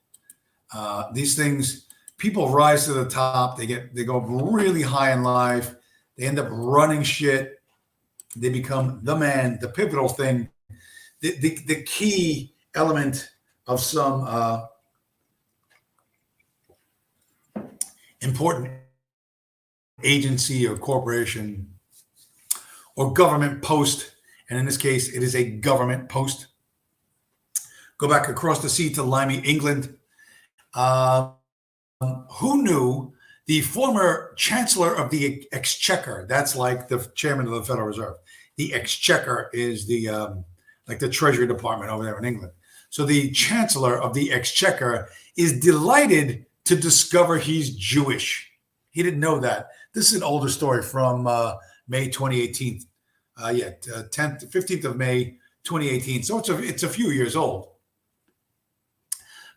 These things, people rise to the top. They go really high in life. They end up running shit. They become the man, the pivotal thing, the key element of some important agency or corporation or government post. And in this case, it is a government post. Go back across the sea to Limey, England. Who knew the former Chancellor of the Exchequer? That's like the Chairman of the Federal Reserve. The Exchequer is the like the Treasury Department over there in England. So the Chancellor of the Exchequer is delighted to discover he's Jewish. He didn't know that. This is an older story from May 2018. 15th of May 2018. So it's a few years old.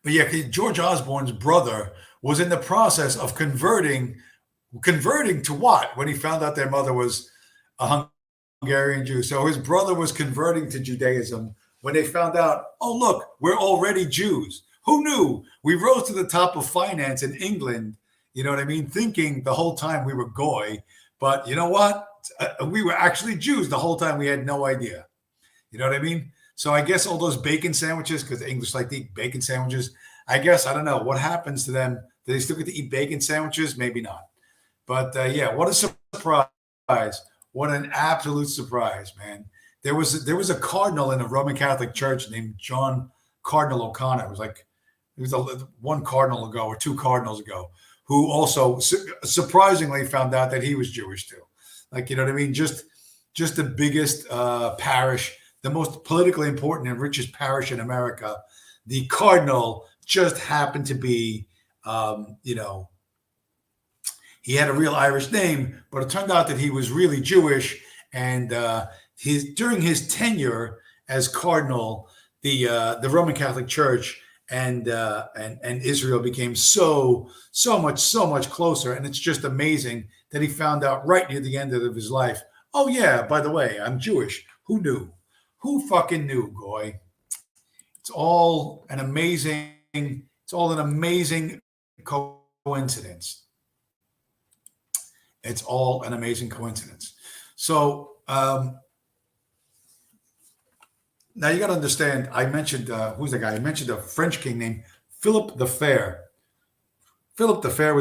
But yeah, George Osborne's brother was in the process of converting to what? When he found out their mother was a Hungarian Jew. So his brother was converting to Judaism when they found out, oh, look, we're already Jews. Who knew? We rose to the top of finance in England, you know what I mean? Thinking the whole time we were Goy. But you know what? We were actually Jews the whole time. We had no idea. You know what I mean? So I guess all those bacon sandwiches, because the English like to eat bacon sandwiches, I guess, I don't know. What happens to them? Do they still get to eat bacon sandwiches? Maybe not. But yeah, what a surprise. What an absolute surprise, man. There was a cardinal in the Roman Catholic Church named John Cardinal O'Connor. It was one cardinal ago or two cardinals ago who also surprisingly found out that he was Jewish too. Like, you know what I mean? Just the biggest parish, the most politically important and richest parish in America. The cardinal just happened to be, he had a real Irish name, but it turned out that he was really Jewish. And during his tenure as cardinal, the Roman Catholic Church and Israel became so much closer. And it's just amazing that he found out right near the end of his life. Oh yeah, by the way, I'm Jewish. Who knew? Who fucking knew, Goy? It's all an amazing coincidence. It's all an amazing coincidence. So now you got to understand, I mentioned, who's the guy? I mentioned a French king named Philip the Fair. Philip the Fair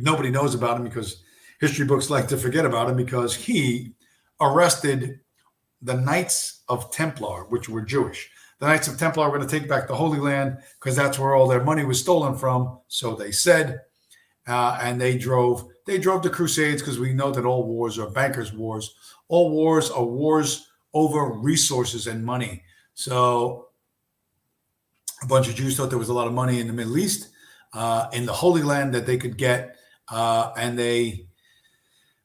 nobody knows about him because history books like to forget about him because he arrested the Knights of Templar, which were Jewish. The Knights of Templar were going to take back the Holy Land because that's where all their money was stolen from, so they said. And they drove they drove the Crusades because we know that all wars are bankers' wars. All wars are wars over resources and money. So a bunch of Jews thought there was a lot of money in the Middle East, in the Holy Land that they could get, and they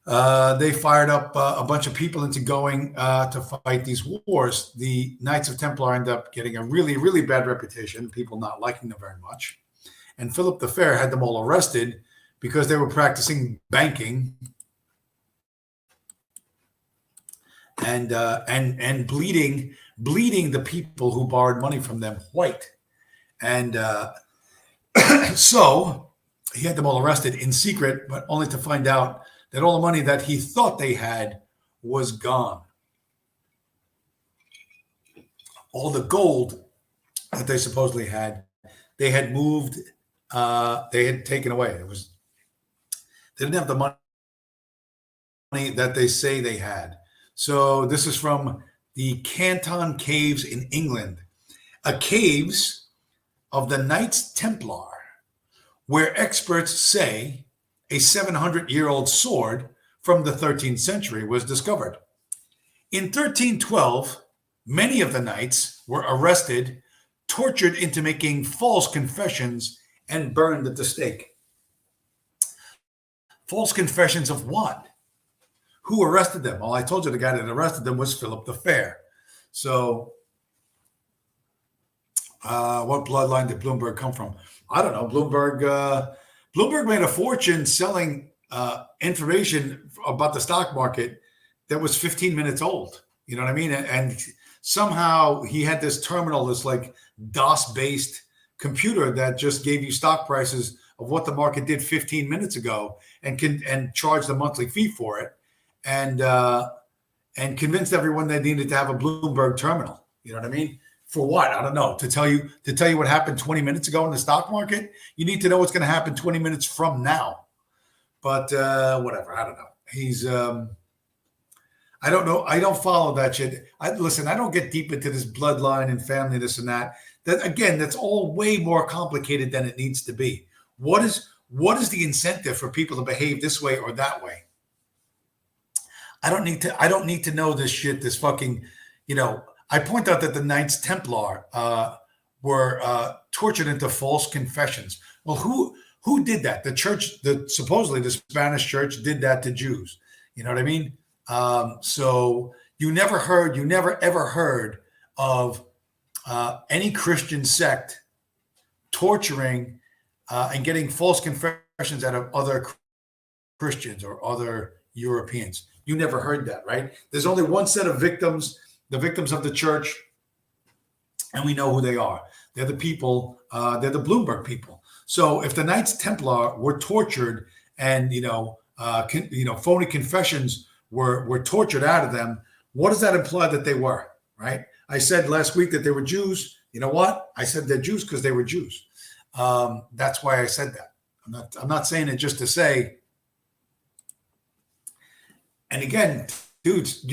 fired up a bunch of people into going to fight these wars. The Knights of Templar end up getting a really, really bad reputation, people not liking them very much. And Philip the Fair had them all arrested because they were practicing banking and bleeding the people who borrowed money from them white. And so he had them all arrested in secret, but only to find out that all the money that he thought they had was gone. All the gold that they supposedly had, they had moved, they had taken away. They didn't have the money that they say they had. So this is from the Canton Caves in England, a caves of the Knights Templar, where experts say a 700-year-old sword from the 13th century was discovered. In 1312, many of the knights were arrested, tortured into making false confessions, and burned at the stake. False confessions of what? Who arrested them? Well, I told you the guy that arrested them was Philip the Fair. So what bloodline did Bloomberg come from? I don't know. Bloomberg made a fortune selling information about the stock market that was 15 minutes old. You know what I mean? And somehow he had this terminal, this like DOS-based computer that just gave you stock prices of what the market did 15 minutes ago and charged a monthly fee for it, and convinced everyone they needed to have a Bloomberg terminal. You know what I mean? For what? I don't know. To tell you what happened 20 minutes ago in the stock market, you need to know what's going to happen 20 minutes from now. But whatever. I don't know. He's I don't know. I don't follow that shit. Listen, I don't get deep into this bloodline and family, this and that. That again, that's all way more complicated than it needs to be. What is the incentive for people to behave this way or that way? I don't need to know this shit, this fucking, I point out that the Knights Templar were tortured into false confessions. Well, who did that? The church, supposedly the Spanish church did that to Jews. You know what I mean? So you never ever heard of any Christian sect torturing and getting false confessions out of other Christians or other Europeans. You never heard that, right? There's only one set of victims, the victims of the church, and we know who they are. They're the people, they're the Bloomberg people. So if the Knights Templar were tortured and, phony confessions were tortured out of them, what does that imply that they were, right? I said last week that they were Jews. You know what? I said they're Jews because they were Jews. That's why I said that. I'm not saying it just to say. And again, dudes,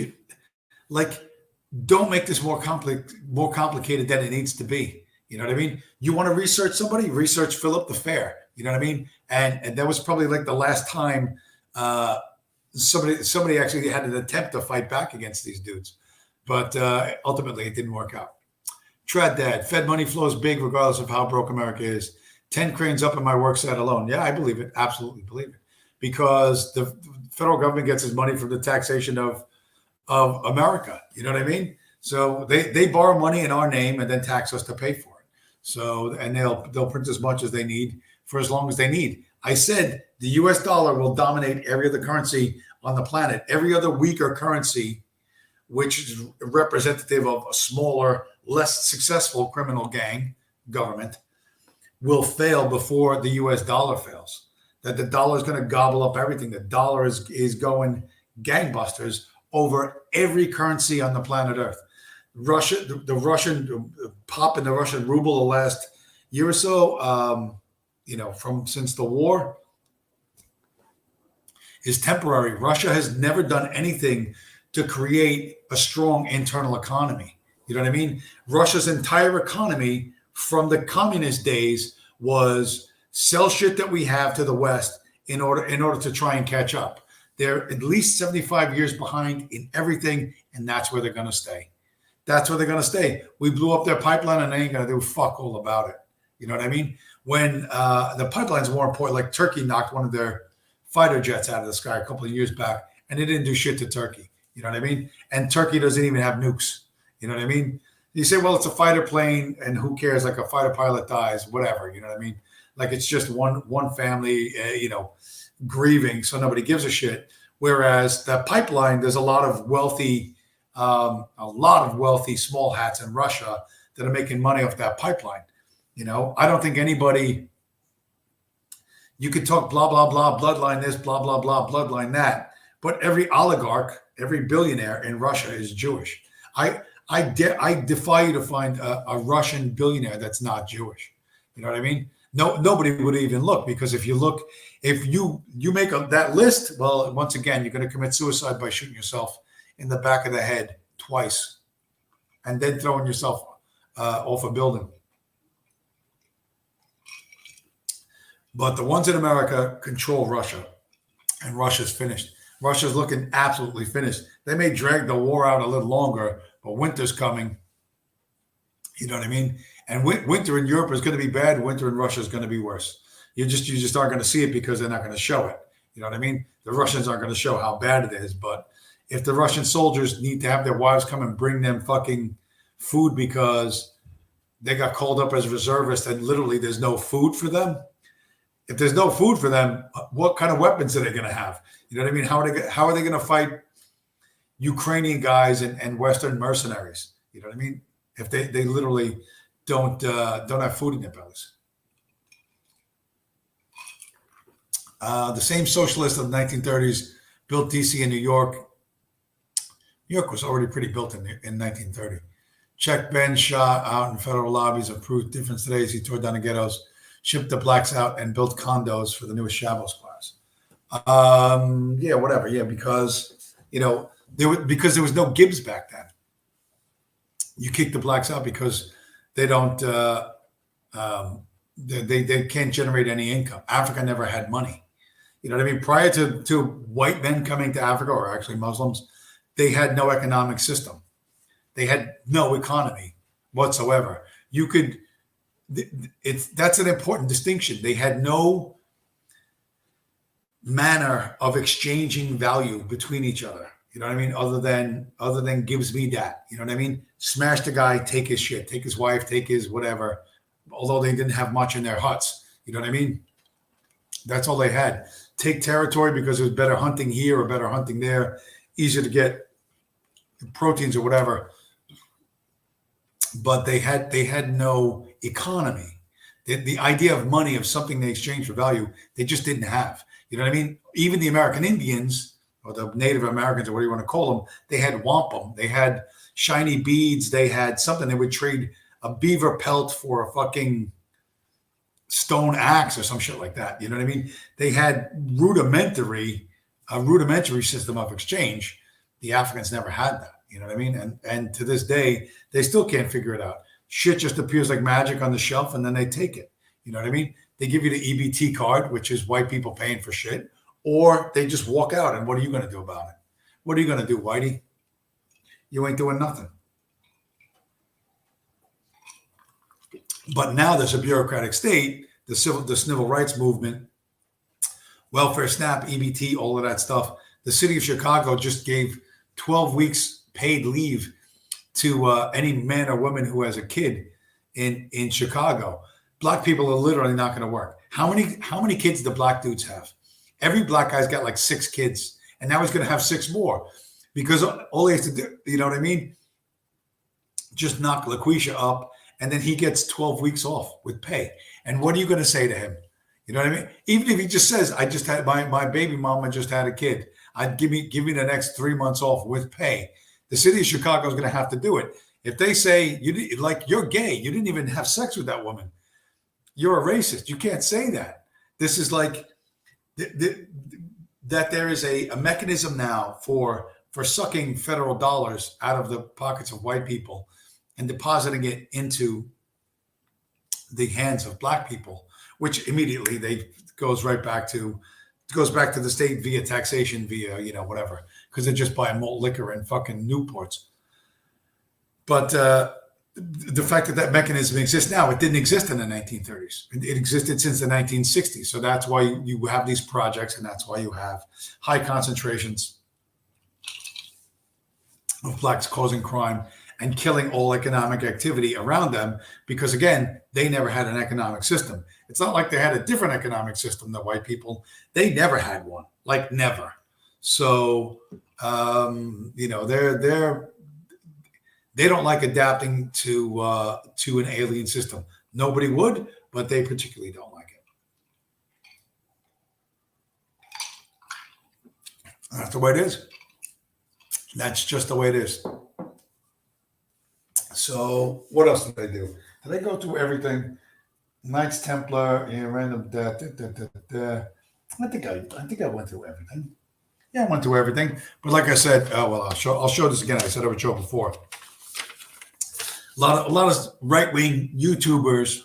don't make this more complicated than it needs to be. You know what I mean? You want to research somebody? Research Philip the Fair. You know what I mean? And that was probably like the last time somebody actually had an attempt to fight back against these dudes. But ultimately, it didn't work out. Trad Dad, Fed money flows big regardless of how broke America is. 10 cranes up in my work site alone. Yeah, I believe it. Absolutely believe it. Because the federal government gets its money from the taxation of America. You know what I mean? So they borrow money in our name and then tax us to pay for it. So, and they'll print as much as they need for as long as they need. I said the US dollar will dominate every other currency on the planet. Every other weaker currency, which is representative of a smaller, less successful criminal government, will fail before the US dollar fails. That the dollar is going to gobble up everything. The dollar is going gangbusters over every currency on the planet Earth. Russia, the Russian pop in the Russian ruble the last year or so, since the war, is temporary. Russia has never done anything to create a strong internal economy. You know what I mean? Russia's entire economy from the communist days was sell shit that we have to the West, in order to try and catch up. They're at least 75 years behind in everything, and that's where they're going to stay. That's where they're going to stay. We blew up their pipeline, and they ain't going to do fuck all about it. You know what I mean? When the pipeline's more important, like Turkey knocked one of their fighter jets out of the sky a couple of years back, and they didn't do shit to Turkey. You know what I mean? And Turkey doesn't even have nukes. You know what I mean? You say, well, it's a fighter plane, and who cares? Like a fighter pilot dies, whatever. You know what I mean? Like it's just one family, grieving, so nobody gives a shit. Whereas the pipeline, there's a lot of wealthy small hats in Russia that are making money off that pipeline. I don't think anybody. You could talk blah blah blah, bloodline this, blah blah blah, bloodline that, but every oligarch, every billionaire in Russia is Jewish. I defy you to find a Russian billionaire that's not Jewish. You know what I mean? No, nobody would even look, because if you make that list, well, once again, you're going to commit suicide by shooting yourself in the back of the head twice, and then throwing yourself off a building. But the ones in America control Russia, and Russia's finished. Russia's looking absolutely finished. They may drag the war out a little longer, but winter's coming. You know what I mean? And winter in Europe is going to be bad. Winter in Russia is going to be worse. You just aren't going to see it because they're not going to show it. You know what I mean? The Russians aren't going to show how bad it is. But if the Russian soldiers need to have their wives come and bring them fucking food because they got called up as reservists and literally there's no food for them. If there's no food for them, what kind of weapons are they going to have? You know what I mean? How are they going to fight Ukrainian guys and Western mercenaries? You know what I mean? If they literally don't have food in their bellies. The same socialists of the 1930s built DC and New York. New York was already pretty built in 1930. Check Ben shot out in federal lobbies, approved difference today as he tore down the ghettos, shipped the blacks out, and built condos for the newest Shavos class. Whatever. Yeah, because because there was no Gibbs back then. You kick the blacks out because they don't. They can't generate any income. Africa never had money. You know what I mean? Prior to white men coming to Africa, or actually Muslims, they had no economic system. They had no economy whatsoever. That's an important distinction. They had no manner of exchanging value between each other. You know what I mean? Other than gives me that. You know what I mean? Smash the guy, take his shit, take his wife, take his whatever. Although they didn't have much in their huts. You know what I mean? That's all they had. Take territory because there's better hunting here or better hunting there. Easier to get proteins or whatever. But they had no economy. The idea of money, of something they exchange for value, they just didn't have. You know what I mean? Even the American Indians, or the Native Americans, or whatever you want to call them, they had wampum. They had shiny beads. They had something. They would trade a beaver pelt for a fucking stone axe or some shit like that. You know what I mean? They had a rudimentary system of exchange. The Africans never had that. You know what I mean? And to this day, they still can't figure it out. Shit just appears like magic on the shelf, and then they take it. You know what I mean? They give you the EBT card, which is white people paying for shit, or they just walk out. And what are you going to do about it? What are you going to do, Whitey? You ain't doing nothing. But now there's a bureaucratic state, the civil rights movement, welfare SNAP, EBT, all of that stuff. The city of Chicago just gave 12 weeks paid leave to any man or woman who has a kid in Chicago. Black people are literally not going to work. How many kids do black dudes have? Every black guy's got like 6 kids, and now he's going to have 6 more because all he has to do, you know what I mean? Just knock LaQuisha up, and then he gets 12 weeks off with pay. And what are you going to say to him? You know what I mean? Even if he just says, I just had my baby mama just had a kid. I'd give me the next 3 months off with pay. The city of Chicago is going to have to do it. If they say you're gay, you didn't even have sex with that woman, you're a racist. You can't say that. This is like that there is a mechanism now for sucking federal dollars out of the pockets of white people and depositing it into the hands of black people, which immediately goes right back to It goes back to the state via taxation, via, whatever, because they're just buying malt liquor and fucking Newports. But the fact that mechanism exists now, it didn't exist in the 1930s. It existed since the 1960s. So that's why you have these projects, and that's why you have high concentrations of blacks causing crime and killing all economic activity around them, because, again, they never had an economic system. It's not like they had a different economic system than white people. They never had one, like never. So, they don't like adapting to an alien system. Nobody would, but they particularly don't like it. That's the way it is. That's just the way it is. So what else did I do? Did I go through everything? Knights Templar, random. I think I went through everything. Yeah, I went through everything. But like I said, I'll show this again. I said I would show it before. A lot of right-wing YouTubers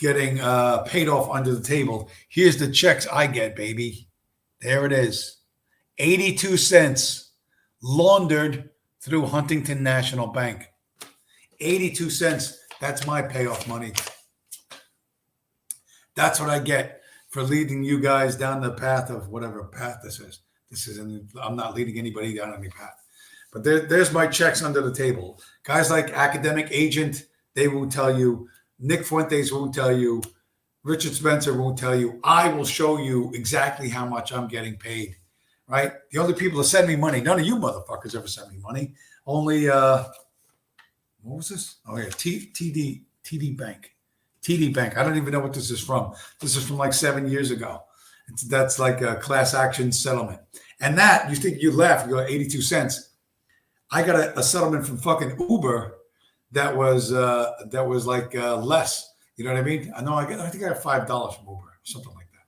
getting paid off under the table. Here's the checks I get, baby. There it is. 82 cents laundered through Huntington National Bank. 82 cents. That's my payoff money. That's what I get for leading you guys down the path of whatever path this is. I'm not leading anybody down any path. But there's my checks under the table. Guys like Academic Agent, they won't tell you. Nick Fuentes won't tell you. Richard Spencer won't tell you. I will show you exactly how much I'm getting paid, right? The only people that send me money, none of you motherfuckers ever send me money. Only, what was this? Oh, yeah, TD Bank. TD Bank. I don't even know what this is from. This is from like 7 years ago. That's like a class action settlement. And that, you think you laugh, you go 82 cents. I got a settlement from fucking Uber that was like less. You know what I mean? I think I got $5 from Uber, something like that.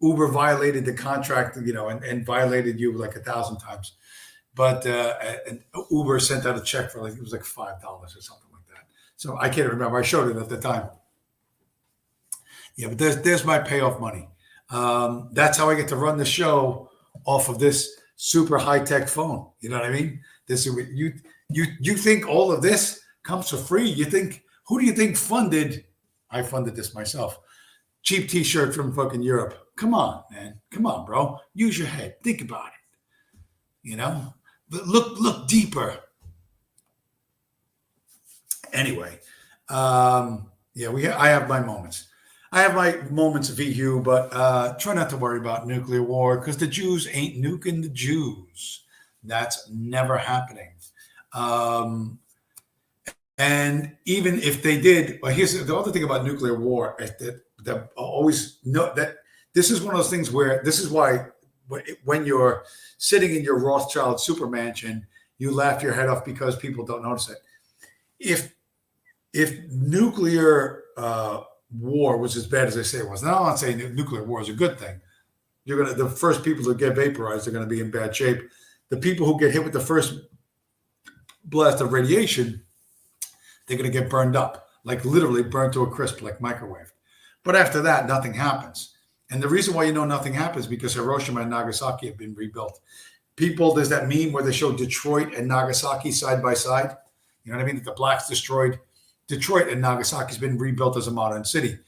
Uber violated the contract, and violated you like 1,000 times. But and Uber sent out a check for it was like $5 or something like that. So I can't remember. I showed it at the time. Yeah, but there's my payoff money. That's how I get to run the show off of this super high-tech phone. You know what I mean? This is you think all of this comes for free? Who do you think funded? I funded this myself. Cheap T-shirt from fucking Europe. Come on, man. Come on, bro. Use your head. Think about it. Look deeper. Anyway, I have my moments. I have my moments of EU, but try not to worry about nuclear war, because the Jews ain't nuking the Jews. That's never happening. And even if they did, well, here's the other thing about nuclear war, that always know that this is one of those things where this is why when you're sitting in your Rothschild super mansion, you laugh your head off because people don't notice it. If nuclear war was as bad as they say it was, now I'm not saying nuclear war is a good thing. The first people to get vaporized are going to be in bad shape. The people who get hit with the first blast of radiation, they're going to get burned up, like literally burned to a crisp, like microwave. But after that, nothing happens. And the reason why nothing happens is because Hiroshima and Nagasaki have been rebuilt. There's that meme where they show Detroit and Nagasaki side by side. You know what I mean? The blacks destroyed Detroit, and Nagasaki has been rebuilt as a modern city.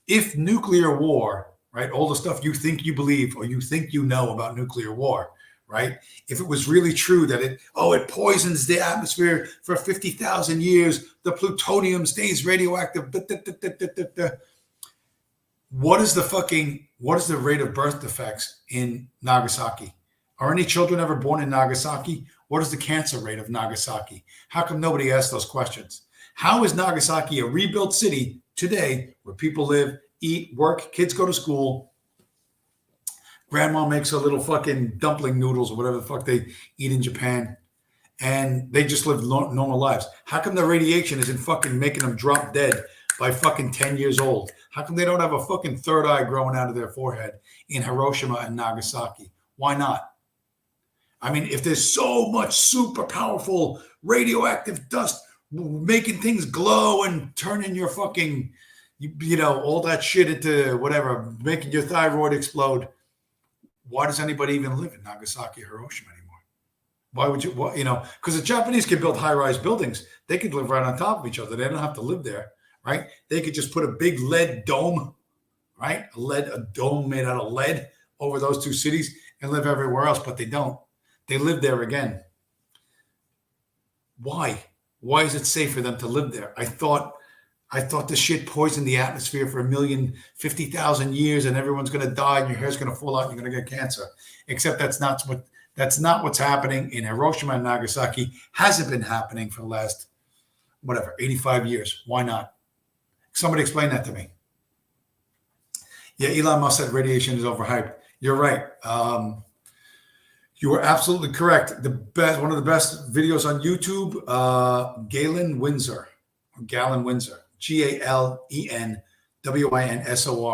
If nuclear war, right, all the stuff you think you believe or you think you know about nuclear war, right? If it was really true that it poisons the atmosphere for 50,000 years, the plutonium stays radioactive. What is the rate of birth defects in Nagasaki? Are any children ever born in Nagasaki? What is the cancer rate of Nagasaki? How come nobody asks those questions? How is Nagasaki a rebuilt city today where people live, eat, work, kids go to school? Grandma makes a little fucking dumpling noodles or whatever the fuck they eat in Japan, and they just live normal lives. How come the radiation isn't fucking making them drop dead by fucking 10 years old? How come they don't have a fucking third eye growing out of their forehead in Hiroshima and Nagasaki? Why not? I mean, if there's so much super powerful radioactive dust making things glow and turning your fucking, you know, all that shit into whatever, making your thyroid explode. Why does anybody even live in Nagasaki or Hiroshima anymore? Why would you, you know, because the Japanese can build high-rise buildings. They could live right on top of each other. They don't have to live there, right? They could just put a big lead dome, right? A dome made out of lead over those two cities and live everywhere else, but they don't. They live there again. Why? Why is it safe for them to live there? I thought this shit poisoned the atmosphere for 1,050,000 years, and everyone's going to die, and your hair's going to fall out, and you're going to get cancer. Except that's not what's happening in Hiroshima and Nagasaki. Hasn't been happening for the last 85 years. Why not? Somebody explain that to me. Yeah, Elon Musk said radiation is overhyped. You're right. You are absolutely correct. One of the best videos on YouTube, Galen Windsor, GALENWINSOR.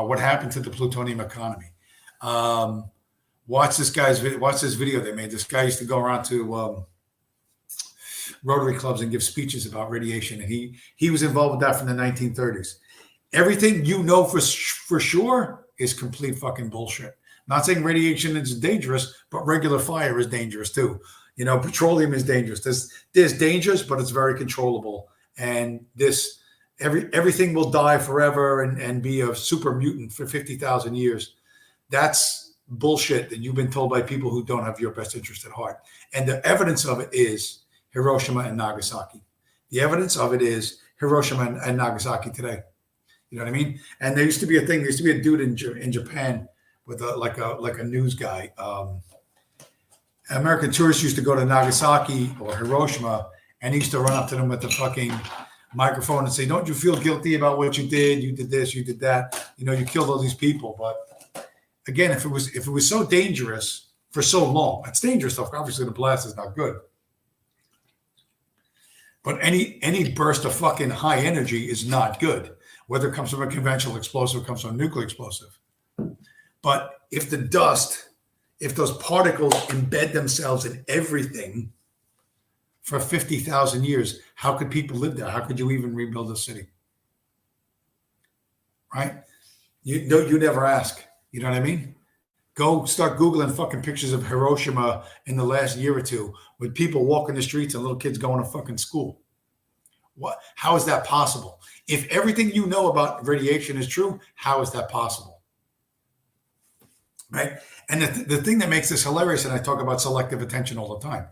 What happened to the plutonium economy? Watch this video they made. This guy used to go around to Rotary clubs and give speeches about radiation, and he was involved with that from the 1930s. Everything you know for sure is complete fucking bullshit. Not saying radiation is dangerous, but regular fire is dangerous too. You know, petroleum is dangerous. There's dangers, but it's very controllable. And everything will die forever and be a super mutant for 50,000 years. That's bullshit that you've been told by people who don't have your best interest at heart. And the evidence of it is Hiroshima and Nagasaki. The evidence of it is Hiroshima and Nagasaki today. You know what I mean? And there used to be a thing. There used to be a dude in Japan with like a news guy. American tourists used to go to Nagasaki or Hiroshima, and he used to run up to them with the fucking microphone and say, "Don't you feel guilty about what you did? You did this, you did that. You know, you killed all these people." But again, if it was so dangerous for so long, it's dangerous stuff. Obviously, the blast is not good. But any burst of fucking high energy is not good, whether it comes from a conventional explosive or comes from a nuclear explosive. But if those particles embed themselves in everything for 50,000 years, how could people live there? How could you even rebuild a city? Right? You never ask. You know what I mean? Go start Googling fucking pictures of Hiroshima in the last year or two with people walking the streets and little kids going to fucking school. How is that possible? If everything you know about radiation is true, how is that possible? Right? And the thing that makes this hilarious, and I talk about selective attention all the time,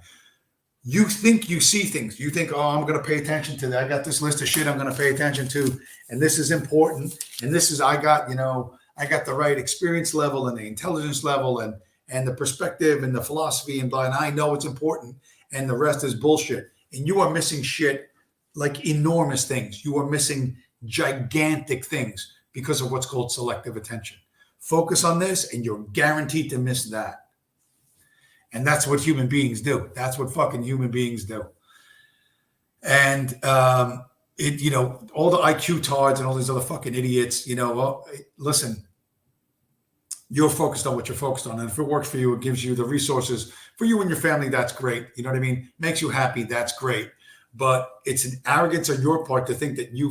you think you see things. You think, oh, I'm going to pay attention to that. I got this list of shit I'm going to pay attention to, and this is important. And this is, I got the right experience level and the intelligence level and the perspective and the philosophy and blah, and I know it's important, and the rest is bullshit. And you are missing shit, like enormous things. You are missing gigantic things because of what's called selective attention. Focus on this, and you're guaranteed to miss that. And that's what human beings do. That's what fucking human beings do. And all the IQ tards and all these other fucking idiots, listen, you're focused on what you're focused on. And if it works for you, it gives you the resources for you and your family. That's great. You know what I mean? Makes you happy. That's great. But it's an arrogance on your part to think that you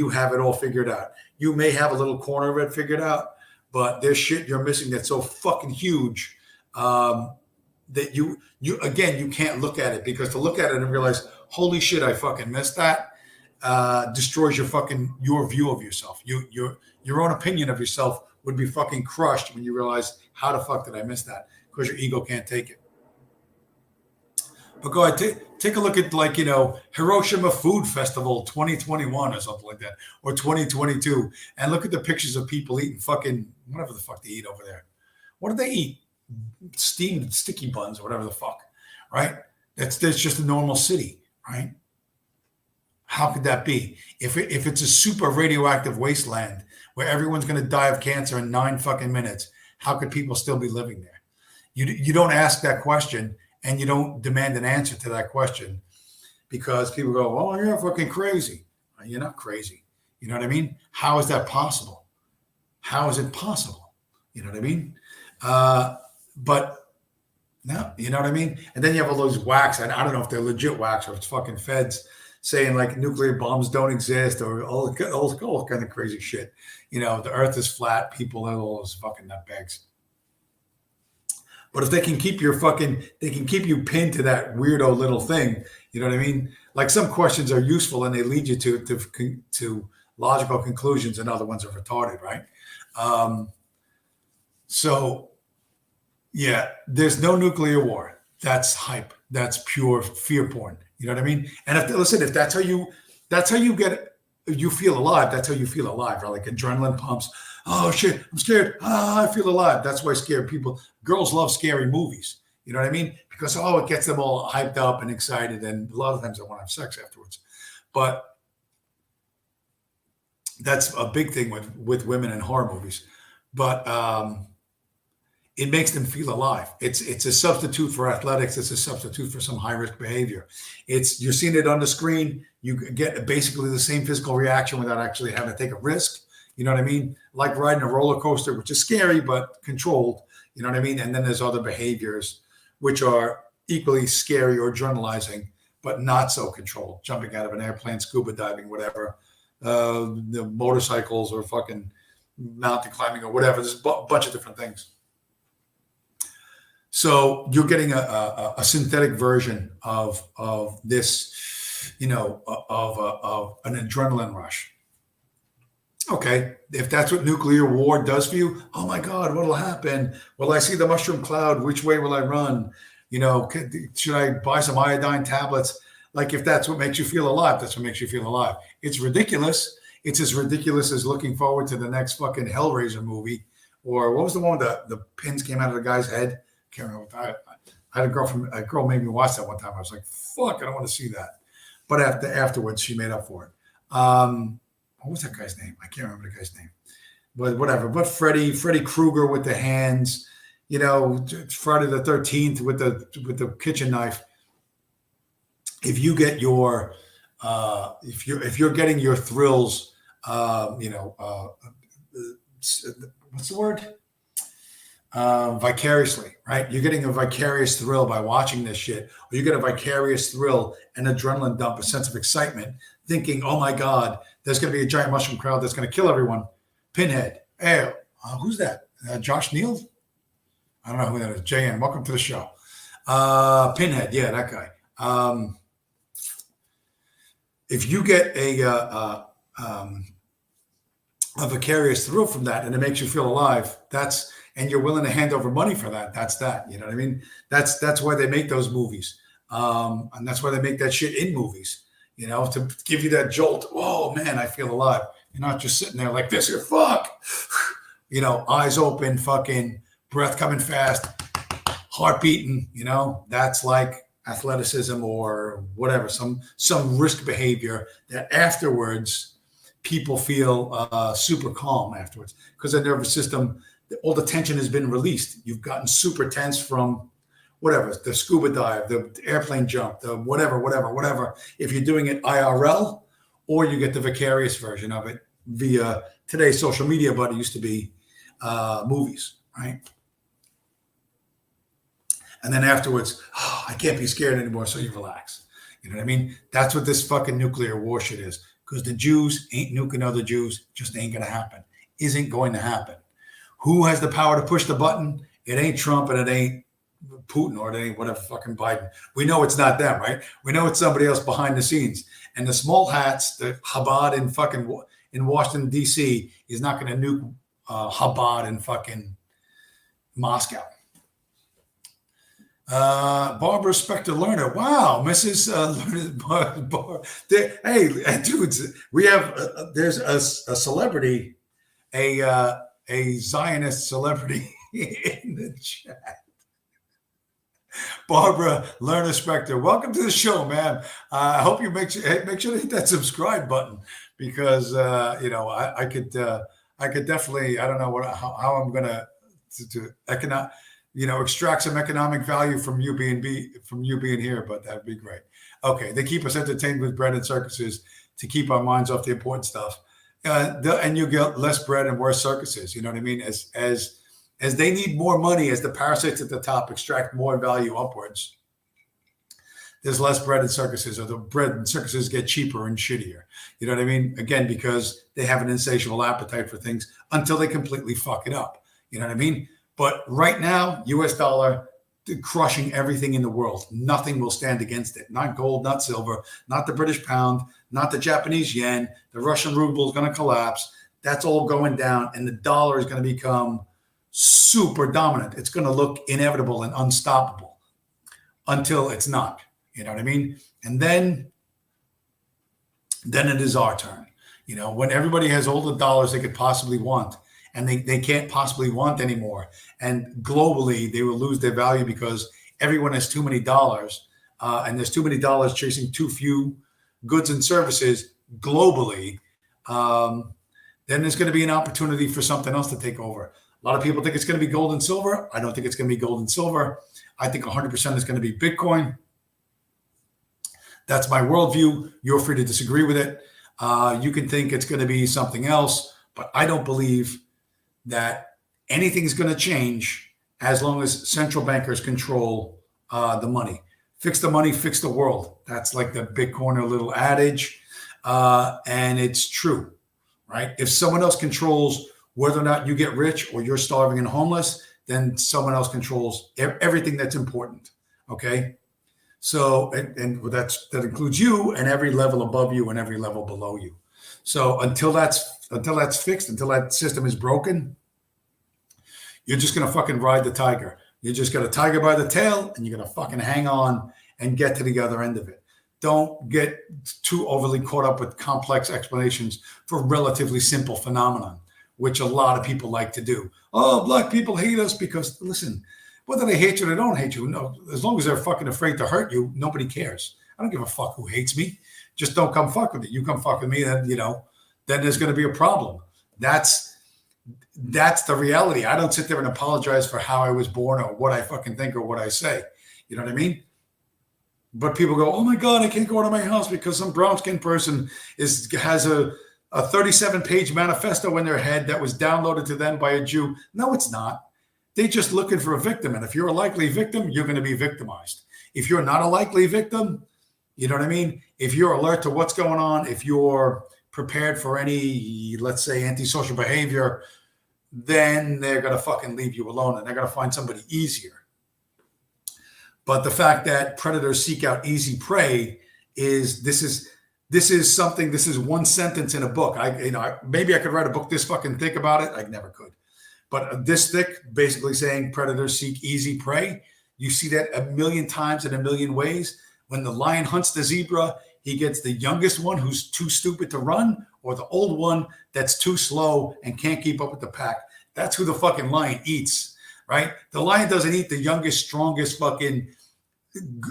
have it all figured out. You may have a little corner of it figured out, but there's shit you're missing that's so fucking huge that you can't look at it, because to look at it and realize, holy shit, I fucking missed that, destroys your view of yourself. Your own opinion of yourself would be fucking crushed when you realize, how the fuck did I miss that? Because your ego can't take it. But go ahead, take a look at Hiroshima Food Festival 2021 or something like that, or 2022, and look at the pictures of people eating fucking whatever the fuck they eat over there. What do they eat? Steamed sticky buns or whatever the fuck, right? That's just a normal city, right? How could that be? If it's a super radioactive wasteland where everyone's going to die of cancer in 9 fucking minutes, how could people still be living there? You don't ask that question. And you don't demand an answer to that question, because people go, "Oh, you're fucking crazy." You're not crazy. You know what I mean? How is that possible? How is it possible? You know what I mean? But no, you know what I mean? And then you have all those whacks. And I don't know if they're legit whacks or if it's fucking feds saying like nuclear bombs don't exist or all kind of crazy shit. The earth is flat, people are all those fucking nutbags. But if they can keep they can keep you pinned to that weirdo little thing. You know what I mean? Like some questions are useful and they lead you to logical conclusions, and other ones are retarded, right? So yeah, there's no nuclear war. That's hype. That's pure fear porn. You know what I mean? And if that's how you feel alive. That's how you feel alive, right? Like adrenaline pumps. Oh shit, I'm scared. I feel alive. That's why scared people, girls love scary movies. You know what I mean? Because it gets them all hyped up and excited, and a lot of times they want to have sex afterwards. But that's a big thing with women in horror movies. But it makes them feel alive. It's a substitute for athletics. It's a substitute for some high risk behavior. You're seeing it on the screen. You get basically the same physical reaction without actually having to take a risk. You know what I mean? Like riding a roller coaster, which is scary but controlled. You know what I mean? And then there's other behaviors which are equally scary or adrenalizing, but not so controlled. Jumping out of an airplane, scuba diving, whatever. The motorcycles or fucking mountain climbing or whatever. There's a bunch of different things. So you're getting a synthetic version of this, of an adrenaline rush. Okay, if that's what nuclear war does for you, oh my God, what will happen? Will I see the mushroom cloud? Which way will I run? Should I buy some iodine tablets? Like if that's what makes you feel alive, that's what makes you feel alive. It's ridiculous. It's as ridiculous as looking forward to the next fucking Hellraiser movie. Or what was the one with the pins came out of the guy's head? I can't remember. I had a girl made me watch that one time. I was like, fuck, I don't want to see that. But afterwards, she made up for it. What was that guy's name? I can't remember the guy's name. But whatever. But Freddy Krueger with the hands, Friday the 13th with the kitchen knife. If you get your if you're getting your thrills, what's the word? Vicariously, right? You're getting a vicarious thrill by watching this shit, or you get a vicarious thrill, an adrenaline dump, a sense of excitement, thinking, oh my God, there's going to be a giant mushroom crowd that's going to kill everyone. Pinhead. Hey, who's that? Josh Neal? I don't know who that is. JN, welcome to the show. Pinhead. Yeah, that guy. If you get a vicarious thrill from that and it makes you feel alive, and you're willing to hand over money for that, that's that. You know what I mean? That's why they make those movies. And that's why they make that shit in movies. To give you that jolt. Oh man, I feel alive. You're not just sitting there like this. You're fuck. Eyes open, fucking breath coming fast, heart beating. That's like athleticism or whatever. Some risk behavior that afterwards people feel super calm afterwards because their nervous system, all the tension has been released. You've gotten super tense from whatever, the scuba dive, the airplane jump, the whatever. If you're doing it IRL, or you get the vicarious version of it via today's social media, but it used to be movies, right? And then afterwards, I can't be scared anymore, so you relax. You know what I mean? That's what this fucking nuclear war shit is. Because the Jews ain't nuking other Jews, just ain't going to happen. Isn't going to happen. Who has the power to push the button? It ain't Trump and it ain't Putin or it ain't whatever fucking Biden. We know it's not them, right? We know it's somebody else behind the scenes. And the small hats, the Chabad in Washington, D.C. is not going to nuke Chabad in fucking Moscow. Barbara Spector Lerner. Wow, Mrs. Lerner. Hey, dudes, we have there's a celebrity, a Zionist celebrity in the chat. Barbara Lerner Spector, welcome to the show, man. I hope you make sure to hit that subscribe button because I could definitely, I don't know how I'm gonna extract some economic value from you being here, but that'd be great. Okay, they keep us entertained with bread and circuses to keep our minds off the important stuff, and you get less bread and worse circuses. You know what I mean? As they need more money, as the parasites at the top extract more value upwards, there's less bread in circuses, or the bread in circuses get cheaper and shittier. You know what I mean? Again, because they have an insatiable appetite for things until they completely fuck it up. You know what I mean? But right now, US dollar crushing everything in the world. Nothing will stand against it. Not gold, not silver, not the British pound, not the Japanese yen. The Russian ruble is going to collapse. That's all going down, and the dollar is going to become super dominant. It's going to look inevitable and unstoppable until it's not. You know what I mean? And then it is our turn. You know, when everybody has all the dollars they could possibly want, and they can't possibly want anymore. And globally, they will lose their value because everyone has too many dollars, and there's too many dollars chasing too few goods and services globally. Then there's going to be an opportunity for something else to take over. A lot of people think it's going to be gold and silver. I don't think it's going to be gold and silver. I think 100% is going to be Bitcoin. That's my worldview. You're free to disagree with it. You can think it's going to be something else, but I don't believe that anything's going to change as long as central bankers control the money. Fix the money, fix the world. That's like the big corner little adage, and it's true, right? If someone else controls whether or not you get rich or you're starving and homeless, then someone else controls everything that's important, okay? So, and that includes you and every level above you and every level below you. So until that's fixed, until that system is broken, you're just going to fucking ride the tiger. You just got a tiger by the tail, and you're going to fucking hang on and get to the other end of it. Don't get too overly caught up with complex explanations for relatively simple phenomenon, which a lot of people like to do. Oh, black people hate us because, listen, whether they hate you or they don't hate you, no, as long as they're fucking afraid to hurt you, nobody cares. I don't give a fuck who hates me. Just don't come fuck with it. You come fuck with me, then, then there's going to be a problem. That's the reality. I don't sit there and apologize for how I was born or what I fucking think or what I say. You know what I mean? But people go, oh my God, I can't go out of my house because some brown-skinned person has a 37-page manifesto in their head that was downloaded to them by a Jew. No, it's not. They're just looking for a victim. And if you're a likely victim, you're going to be victimized. If you're not a likely victim, you know what I mean? If you're alert to what's going on, if you're prepared for any, let's say, antisocial behavior, then they're going to fucking leave you alone and they're going to find somebody easier. But the fact that predators seek out easy prey is one sentence in a book. Maybe I could write a book this fucking thick about it. I never could. But this thick, basically saying predators seek easy prey. You see that a million times in a million ways. When the lion hunts the zebra, he gets the youngest one who's too stupid to run, or the old one that's too slow and can't keep up with the pack. That's who the fucking lion eats, right? The lion doesn't eat the youngest, strongest fucking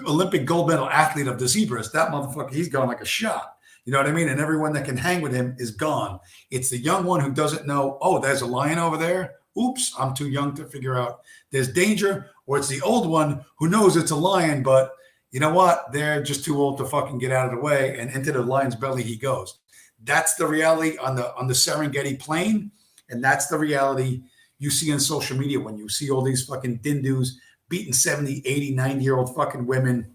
Olympic gold medal athlete of the zebras. That motherfucker, he's gone like a shot. You know what I mean? And everyone that can hang with him is gone. It's the young one who doesn't know, oh, there's a lion over there. Oops, I'm too young to figure out there's danger. Or it's the old one who knows it's a lion, but you know what? They're just too old to fucking get out of the way, and into the lion's belly he goes. That's the reality on the Serengeti plain, and that's the reality you see on social media when you see all these fucking dindus beating 70, 80, 90-year-old fucking women,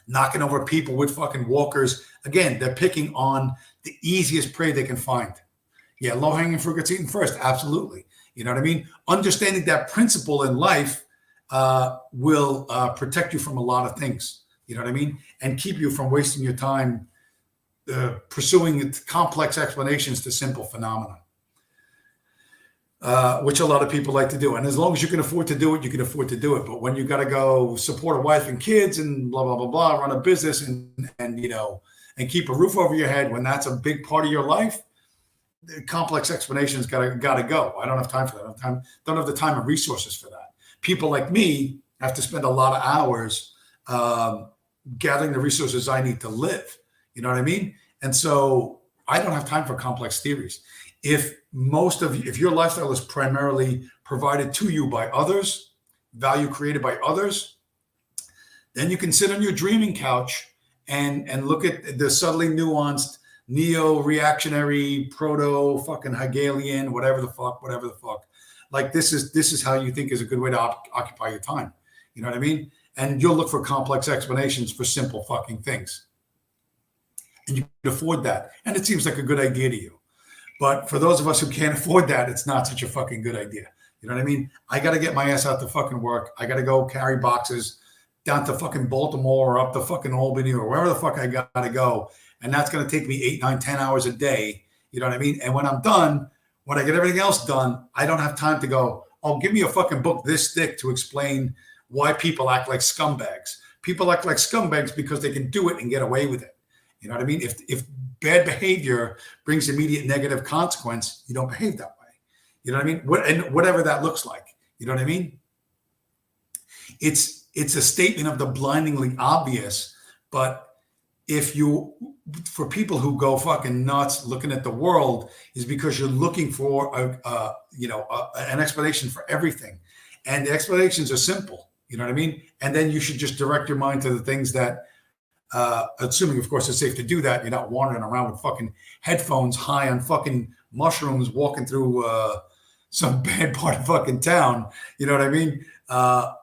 knocking over people with fucking walkers. Again, they're picking on the easiest prey they can find. Yeah, low-hanging fruit gets eaten first. Absolutely. You know what I mean? Understanding that principle in life will protect you from a lot of things. You know what I mean? And keep you from wasting your time pursuing complex explanations to simple phenomena, which a lot of people like to do. And as long as you can afford to do it, you can afford to do it. But when you got to go support a wife and kids and blah, blah, blah, blah, run a business and keep a roof over your head, when that's a big part of your life, the complex explanations gotta go. I don't have time for that. Don't have the time and resources for that. People like me have to spend a lot of hours gathering the resources I need to live. You know what I mean? And so I don't have time for complex theories. If your lifestyle is primarily provided to you by others, value created by others, then you can sit on your dreaming couch and look at the subtly nuanced neo-reactionary, proto-fucking Hegelian, whatever the fuck. Like this is how you think is a good way to occupy your time. You know what I mean? and you'll look for complex explanations for simple fucking things. And you can afford that. And it seems like a good idea to you. But for those of us who can't afford that, it's not such a fucking good idea. You know what I mean? I got to get my ass out to fucking work. I got to go carry boxes down to fucking Baltimore or up to fucking Albany or wherever the fuck I got to go. And that's going to take me 8, 9, 10 hours a day. You know what I mean? And when I'm done, when I get everything else done, I don't have time to go, oh, give me a fucking book this thick to explain why people act like scumbags. People act like scumbags because they can do it and get away with it. You know what I mean? If bad behavior brings immediate negative consequence, you don't behave that way. You know what I mean? And whatever that looks like. You know what I mean? It's a statement of the blindingly obvious, but for people who go fucking nuts looking at the world, is because you're looking for an explanation for everything, and the explanations are simple. You know what I mean? And then you should just direct your mind to the things that, assuming of course it's safe to do that, you're not wandering around with fucking headphones, high on fucking mushrooms, walking through some bad part of fucking town. You know what I mean?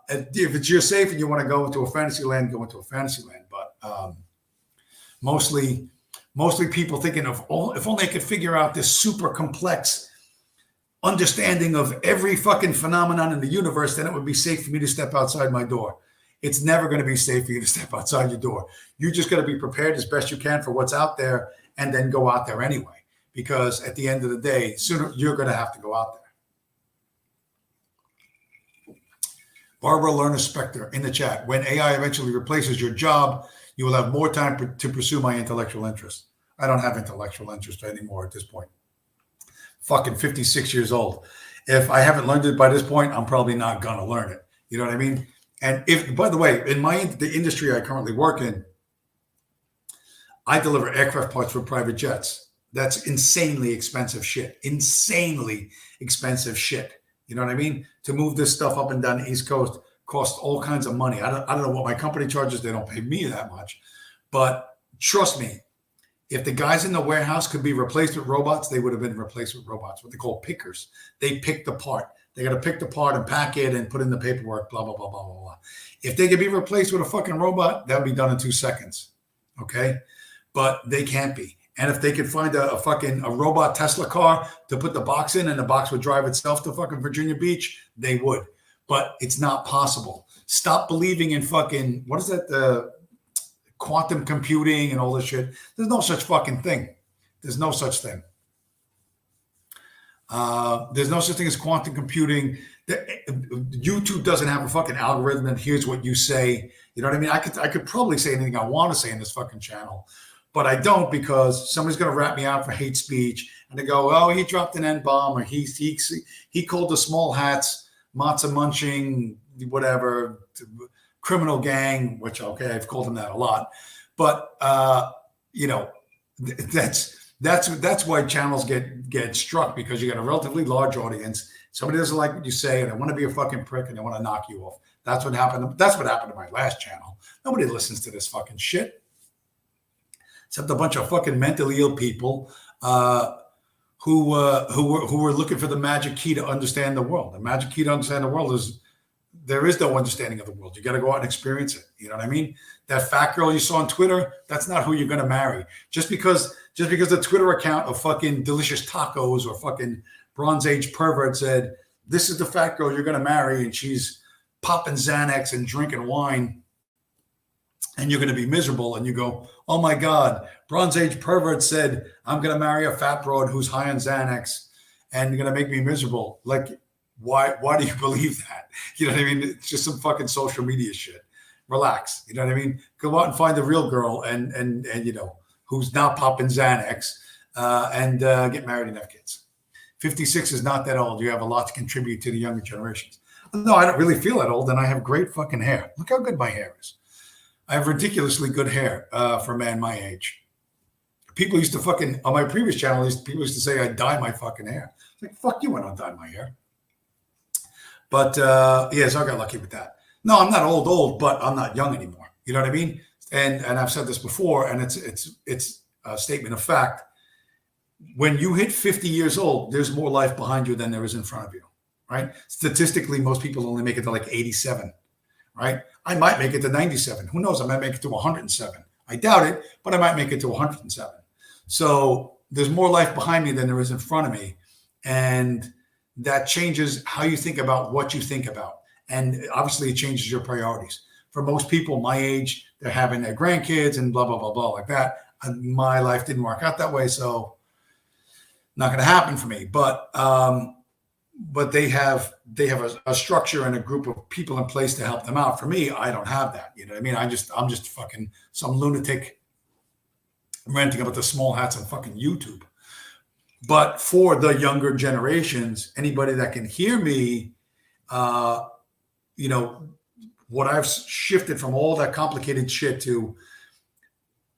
If it's you're safe and you want to go into a fantasy land, go into a fantasy land. But mostly people thinking of, if only I could figure out this super complex understanding of every fucking phenomenon in the universe, then it would be safe for me to step outside my door. It's never going to be safe for you to step outside your door. You just got to be prepared as best you can for what's out there, and then go out there anyway. Because at the end of the day, sooner you're going to have to go out there. Barbara Lerner Spector in the chat. When AI eventually replaces your job, you will have more time to pursue my intellectual interest. I don't have intellectual interest anymore at this point. Fucking 56 years old. If I haven't learned it by this point, I'm probably not going to learn it. You know what I mean? And if, by the way, in the industry I currently work in, I deliver aircraft parts for private jets. That's insanely expensive shit. Insanely expensive shit. You know what I mean? To move this stuff up and down the East Coast costs all kinds of money. I don't know what my company charges. They don't pay me that much. But trust me, if the guys in the warehouse could be replaced with robots, they would have been replaced with robots, what they call pickers. They pick the part. They got to pick the part and pack it and put in the paperwork, blah, blah, blah, blah, blah, blah. If they could be replaced with a fucking robot, that would be done in 2 seconds. Okay? But they can't be. And if they could find a robot Tesla car to put the box in and the box would drive itself to fucking Virginia Beach, they would. But it's not possible. Stop believing in fucking, what is that? Quantum computing and all this shit. There's no such fucking thing. There's no such thing. There's no such thing as quantum computing. YouTube doesn't have a fucking algorithm and here's what you say. You know what I mean? I could probably say anything I want to say in this fucking channel, but I don't, because somebody's going to rat me out for hate speech and they go, oh, he dropped an N-bomb, or he called the small hats matzah munching, whatever, criminal gang, which, okay, I've called them that a lot. But, that's why channels get struck, because you got a relatively large audience. Somebody doesn't like what you say and they want to be a fucking prick and they want to knock you off. That's what happened. That's what happened to my last channel. Nobody listens to this fucking shit, except a bunch of fucking mentally ill people who were looking for the magic key to understand the world. The magic key to understand the world is there is no understanding of the world. You got to go out and experience it. You know what I mean? That fat girl you saw on Twitter, that's not who you're going to marry. Just because the Twitter account of fucking delicious tacos or fucking Bronze Age pervert said, this is the fat girl you're going to marry, and she's popping Xanax and drinking wine, and you're going to be miserable. And you go, oh my God, Bronze Age pervert said, I'm going to marry a fat broad who's high on Xanax and you're going to make me miserable. Like, why do you believe that? You know what I mean? It's just some fucking social media shit. Relax. You know what I mean? Go out and find the real girl and who's not popping Xanax and get married and have kids. 56 is not that old. You have a lot to contribute to the younger generations. No, I don't really feel that old, and I have great fucking hair. Look how good my hair is. I have ridiculously good hair for a man my age. People used to fucking, on my previous channel, people used to say I dye my fucking hair. It's like, fuck you, I don't dye my hair. But so I got lucky with that. No, I'm not old, but I'm not young anymore. You know what I mean? And I've said this before, and it's a statement of fact. When you hit 50 years old, there's more life behind you than there is in front of you, right? Statistically, most people only make it to like 87, right? I might make it to 97. Who knows? I might make it to 107. I doubt it, but I might make it to 107. So there's more life behind me than there is in front of me. And that changes how you think about what you think about. And obviously it changes your priorities. For most people my age, they're having their grandkids and blah, blah, blah, blah, like that. And my life didn't work out that way. So not going to happen for me. But they have a structure and a group of people in place to help them out. For me, I don't have that. You know what I mean? I'm just fucking some lunatic ranting about the small hats on fucking YouTube. But for the younger generations, anybody that can hear me, what I've shifted from all that complicated shit to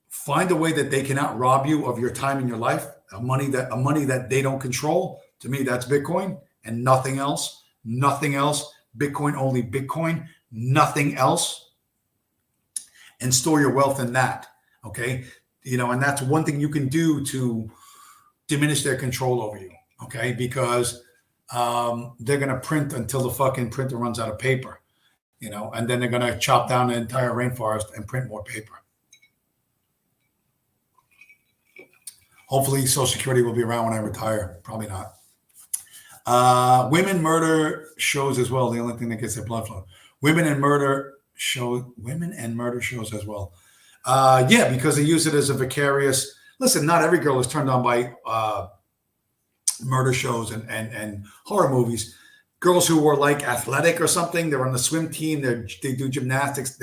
find a way that they cannot rob you of your time in your life, a money that they don't control. To me, that's Bitcoin and nothing else. Nothing else. Bitcoin, only Bitcoin, nothing else. And store your wealth in that. Okay. And that's one thing you can do to diminish their control over you. Okay. Because they're going to print until the fucking printer runs out of paper, and then they're going to chop down the entire rainforest and print more paper. Hopefully Social Security will be around when I retire. Probably not. Women murder shows as well. The only thing that gets their blood flowing. Women and murder shows as well. Yeah, because they use it as a vicarious. Listen, not every girl is turned on by murder shows and horror movies. Girls who were like athletic or something, they're on the swim team, they do gymnastics,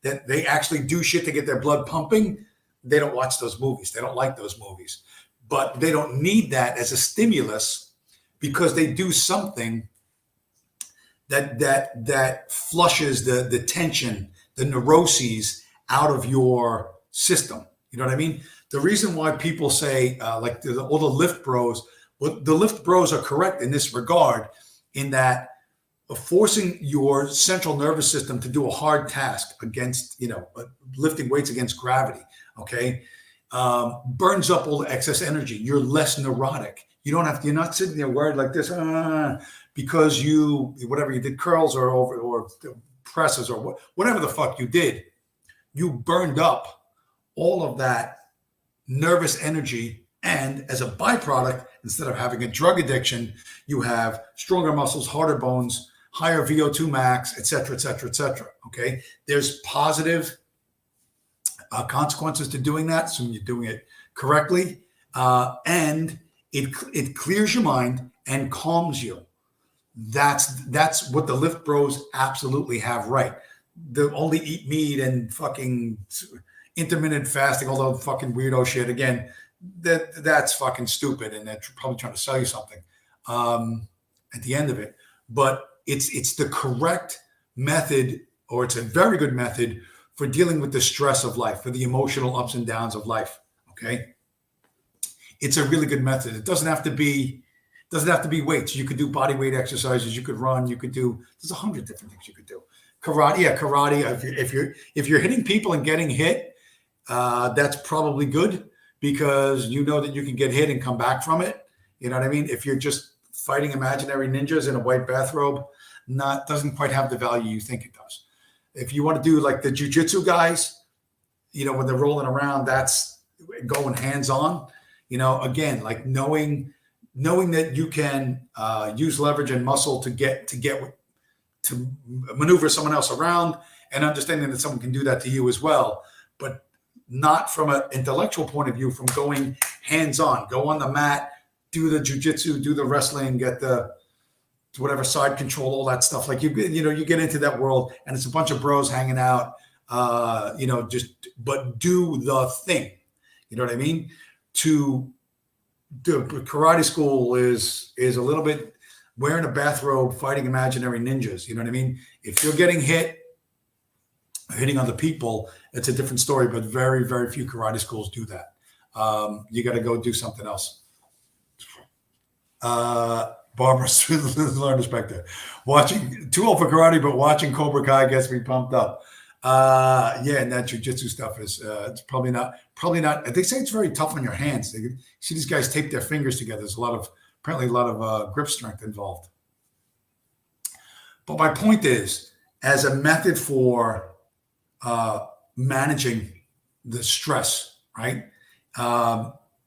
they actually do shit to get their blood pumping. They don't watch those movies. They don't like those movies. But they don't need that as a stimulus because they do something that flushes the tension, the neuroses out of your system. You know what I mean? The reason why people say, all the lift bros, well, the lift bros are correct in this regard, in that forcing your central nervous system to do a hard task against, lifting weights against gravity, okay, burns up all the excess energy. You're less neurotic. You're not sitting there worried like this, because you did curls or presses or whatever the fuck you did, you burned up all of that nervous energy. And as a byproduct, instead of having a drug addiction, you have stronger muscles, harder bones, higher VO2 max, et cetera, et cetera, et cetera. Okay. There's positive consequences to doing that. So you're doing it correctly. And it clears your mind and calms you. That's what the lift bros absolutely have right. They only eat meat and fucking intermittent fasting, all the fucking weirdo shit. Again, that's fucking stupid, and they're probably trying to sell you something at the end of it. But it's the correct method, or it's a very good method for dealing with the stress of life, for the emotional ups and downs of life. Okay, it's a really good method. It doesn't have to be weights. You could do body weight exercises. You could run. You could do. There's 100 different things you could do. Karate, yeah, karate. If you're hitting people and getting hit, that's probably good, because you know that you can get hit and come back from it. You know what I mean? If you're just fighting imaginary ninjas in a white bathrobe, doesn't quite have the value you think it does. If you want to do like the jujitsu guys, when they're rolling around, that's going hands-on. Again, like knowing that you can use leverage and muscle to maneuver someone else around, and understanding that someone can do that to you as well, but not from an intellectual point of view, from going hands-on, go on the mat, do the jujitsu, do the wrestling, get the whatever side control, all that stuff. Like you get into that world, and it's a bunch of bros hanging out, but do the thing. You know what I mean? To the karate school is a little bit wearing a bathrobe, fighting imaginary ninjas. You know what I mean? If you're getting hitting other people, it's a different story, but very, very few karate schools do that. You got to go do something else. Barbara, learn respect there. Watching, too old for karate, but watching Cobra Kai gets me pumped up. Yeah, and that jujitsu stuff is it's probably not. They say it's very tough on your hands. You see these guys tape their fingers together. There's apparently a lot of grip strength involved. But my point is, as a method for managing the stress, right?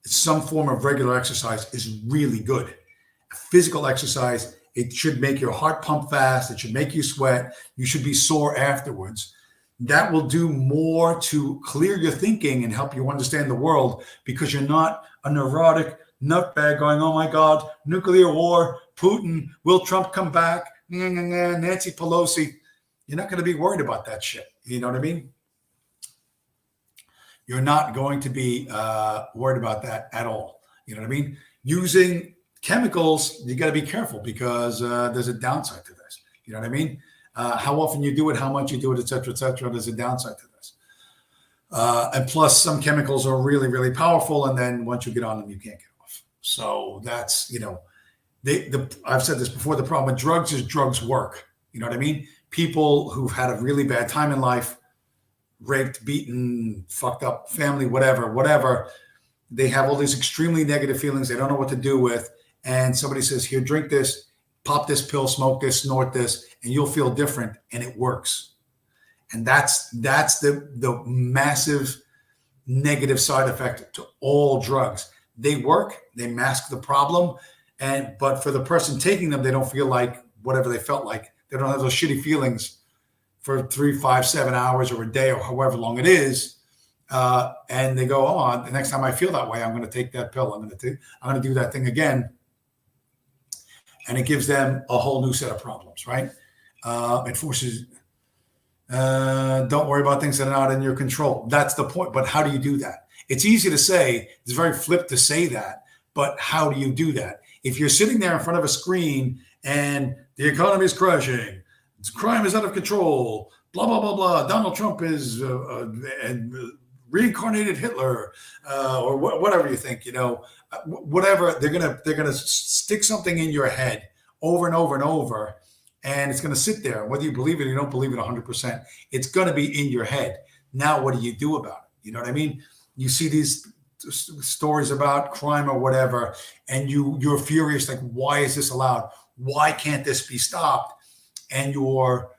Some form of regular exercise is really good. Physical exercise, it should make your heart pump fast. It should make you sweat. You should be sore afterwards. That will do more to clear your thinking and help you understand the world, because you're not a neurotic nutbag going, oh my God, nuclear war, Putin, will Trump come back? Nancy Pelosi. You're not going to be worried about that shit. You know what I mean? You're not going to be worried about that at all. You know what I mean? Using chemicals, you got to be careful, because there's a downside to this. You know what I mean? How often you do it, how much you do it, et cetera, there's a downside to this. And plus, some chemicals are really, really powerful. And then once you get on them, you can't get off. So that's, I've said this before, the problem with drugs is drugs work. You know what I mean? People who've had a really bad time in life, raped, beaten, fucked up family, whatever, they have all these extremely negative feelings they don't know what to do with. And somebody says, here, drink this, pop this pill, smoke this, snort this, and you'll feel different. And it works. And that's the massive negative side effect to all drugs. They work, they mask the problem. But for the person taking them, they don't feel like whatever they felt like. They don't have those shitty feelings for 3, 5, 7 hours or a day or however long it is. And they go, oh, the next time I feel that way, I'm going to take that pill. I'm going to do that thing again. And it gives them a whole new set of problems, right? It forces, don't worry about things that are not in your control. That's the point. But how do you do that? It's easy to say, it's very flip to say that, but how do you do that? If you're sitting there in front of a screen and the economy is crashing, crime is out of control, blah, blah, blah, blah, Donald Trump is reincarnated Hitler, or whatever you think, whatever, they're gonna stick something in your head over and over and over, and it's gonna sit there. Whether you believe it or you don't believe it 100%, it's gonna be in your head. Now, what do you do about it? You know what I mean? You see these stories about crime or whatever, and you're furious, like, why is this allowed? Why can't this be stopped? And you're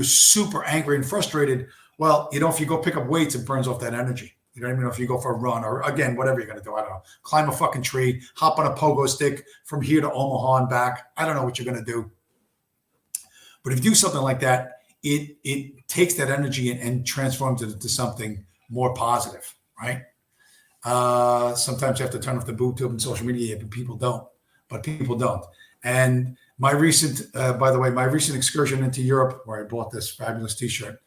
super angry and frustrated. Well, if you go pick up weights, it burns off that energy. You know what I mean? If you go for a run, or again, whatever you're going to do, I don't know, climb a fucking tree, hop on a pogo stick from here to Omaha and back. I don't know what you're going to do. But if you do something like that, it takes that energy and transforms it into something more positive, right? Sometimes you have to turn off the boob tube and social media, but people don't. And my recent excursion into Europe, where I bought this fabulous T-shirt,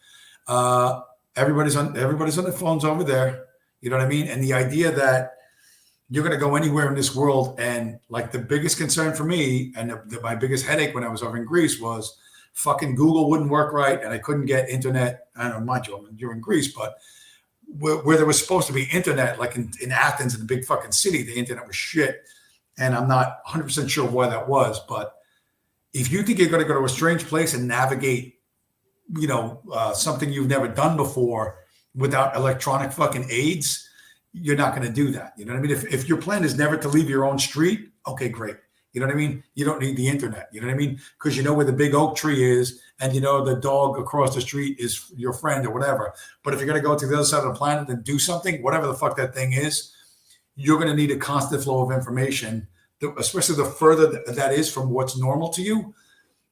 everybody's on their phones over there. You know what I mean? And the idea that you're going to go anywhere in this world, and like the biggest concern for me, and my biggest headache when I was over in Greece was fucking Google wouldn't work right, and I couldn't get internet. I don't know, mind you, you're in Greece, but where there was supposed to be internet, like in Athens, in the big fucking city, the internet was shit. And I'm not 100% sure why that was. But if you think you're going to go to a strange place and navigate, something you've never done before without electronic fucking aids, you're not going to do that. You know what I mean? If your plan is never to leave your own street, okay, great. You know what I mean? You don't need the internet. You know what I mean? Because you know where the big oak tree is, and the dog across the street is your friend or whatever. But if you're going to go to the other side of the planet and do something, whatever the fuck that thing is, you're going to need a constant flow of information, especially the further that is from what's normal to you.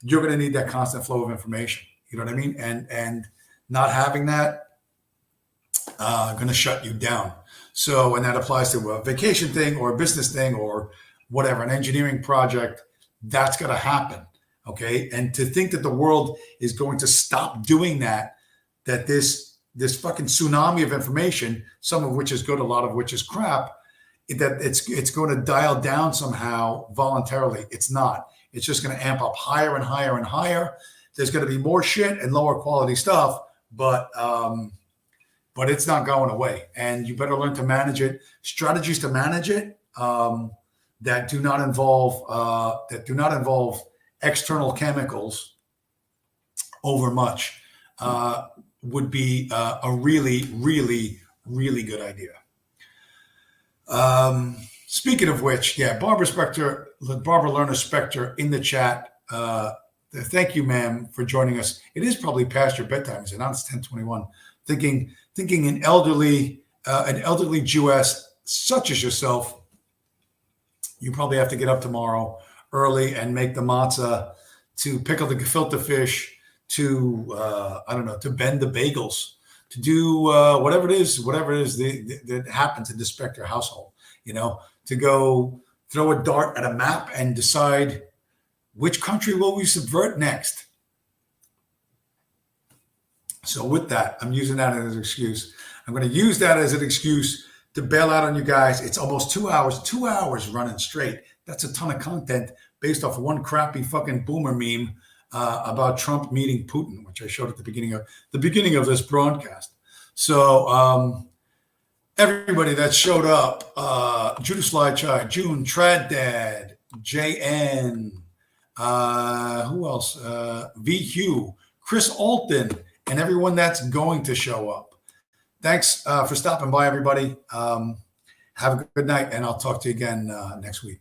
You're going to need that constant flow of information. You know what I mean? And not having that going to shut you down. So, and that applies to a vacation thing or a business thing or whatever, an engineering project. That's going to happen. Okay. And to think that the world is going to stop doing that this fucking tsunami of information, some of which is good, a lot of which is crap, that it's going to dial down somehow voluntarily. It's not. It's just going to amp up higher and higher and higher. There's going to be more shit and lower quality stuff, but it's not going away. And you better learn to manage it. Strategies to manage it that do not involve external chemicals over much would be a really, really, really good idea. Speaking of which, yeah, Barbara Lerner Specter in the chat Thank you, ma'am, for joining us. It is probably past your bedtime. Is it not? It's 10:21. Thinking an elderly Jewess such as yourself, you probably have to get up tomorrow early and make the matzah, to pickle the gefilte fish, to I don't know, to bend the bagels, to do whatever it is that happens in the Spectre household. To go throw a dart at a map and decide which country will we subvert next. So with that, I'm using that as an excuse. I'm going to use that as an excuse to bail out on you guys. It's almost 2 hours running straight. That's a ton of content based off one crappy fucking boomer meme about Trump meeting Putin, which I showed at the beginning of this broadcast. So everybody that showed up, Judah Sly Chai, June, Trad Dad, JN, who else? VQ, Chris Alton, and everyone that's going to show up. Thanks for stopping by, everybody. Have a good night, and I'll talk to you again next week.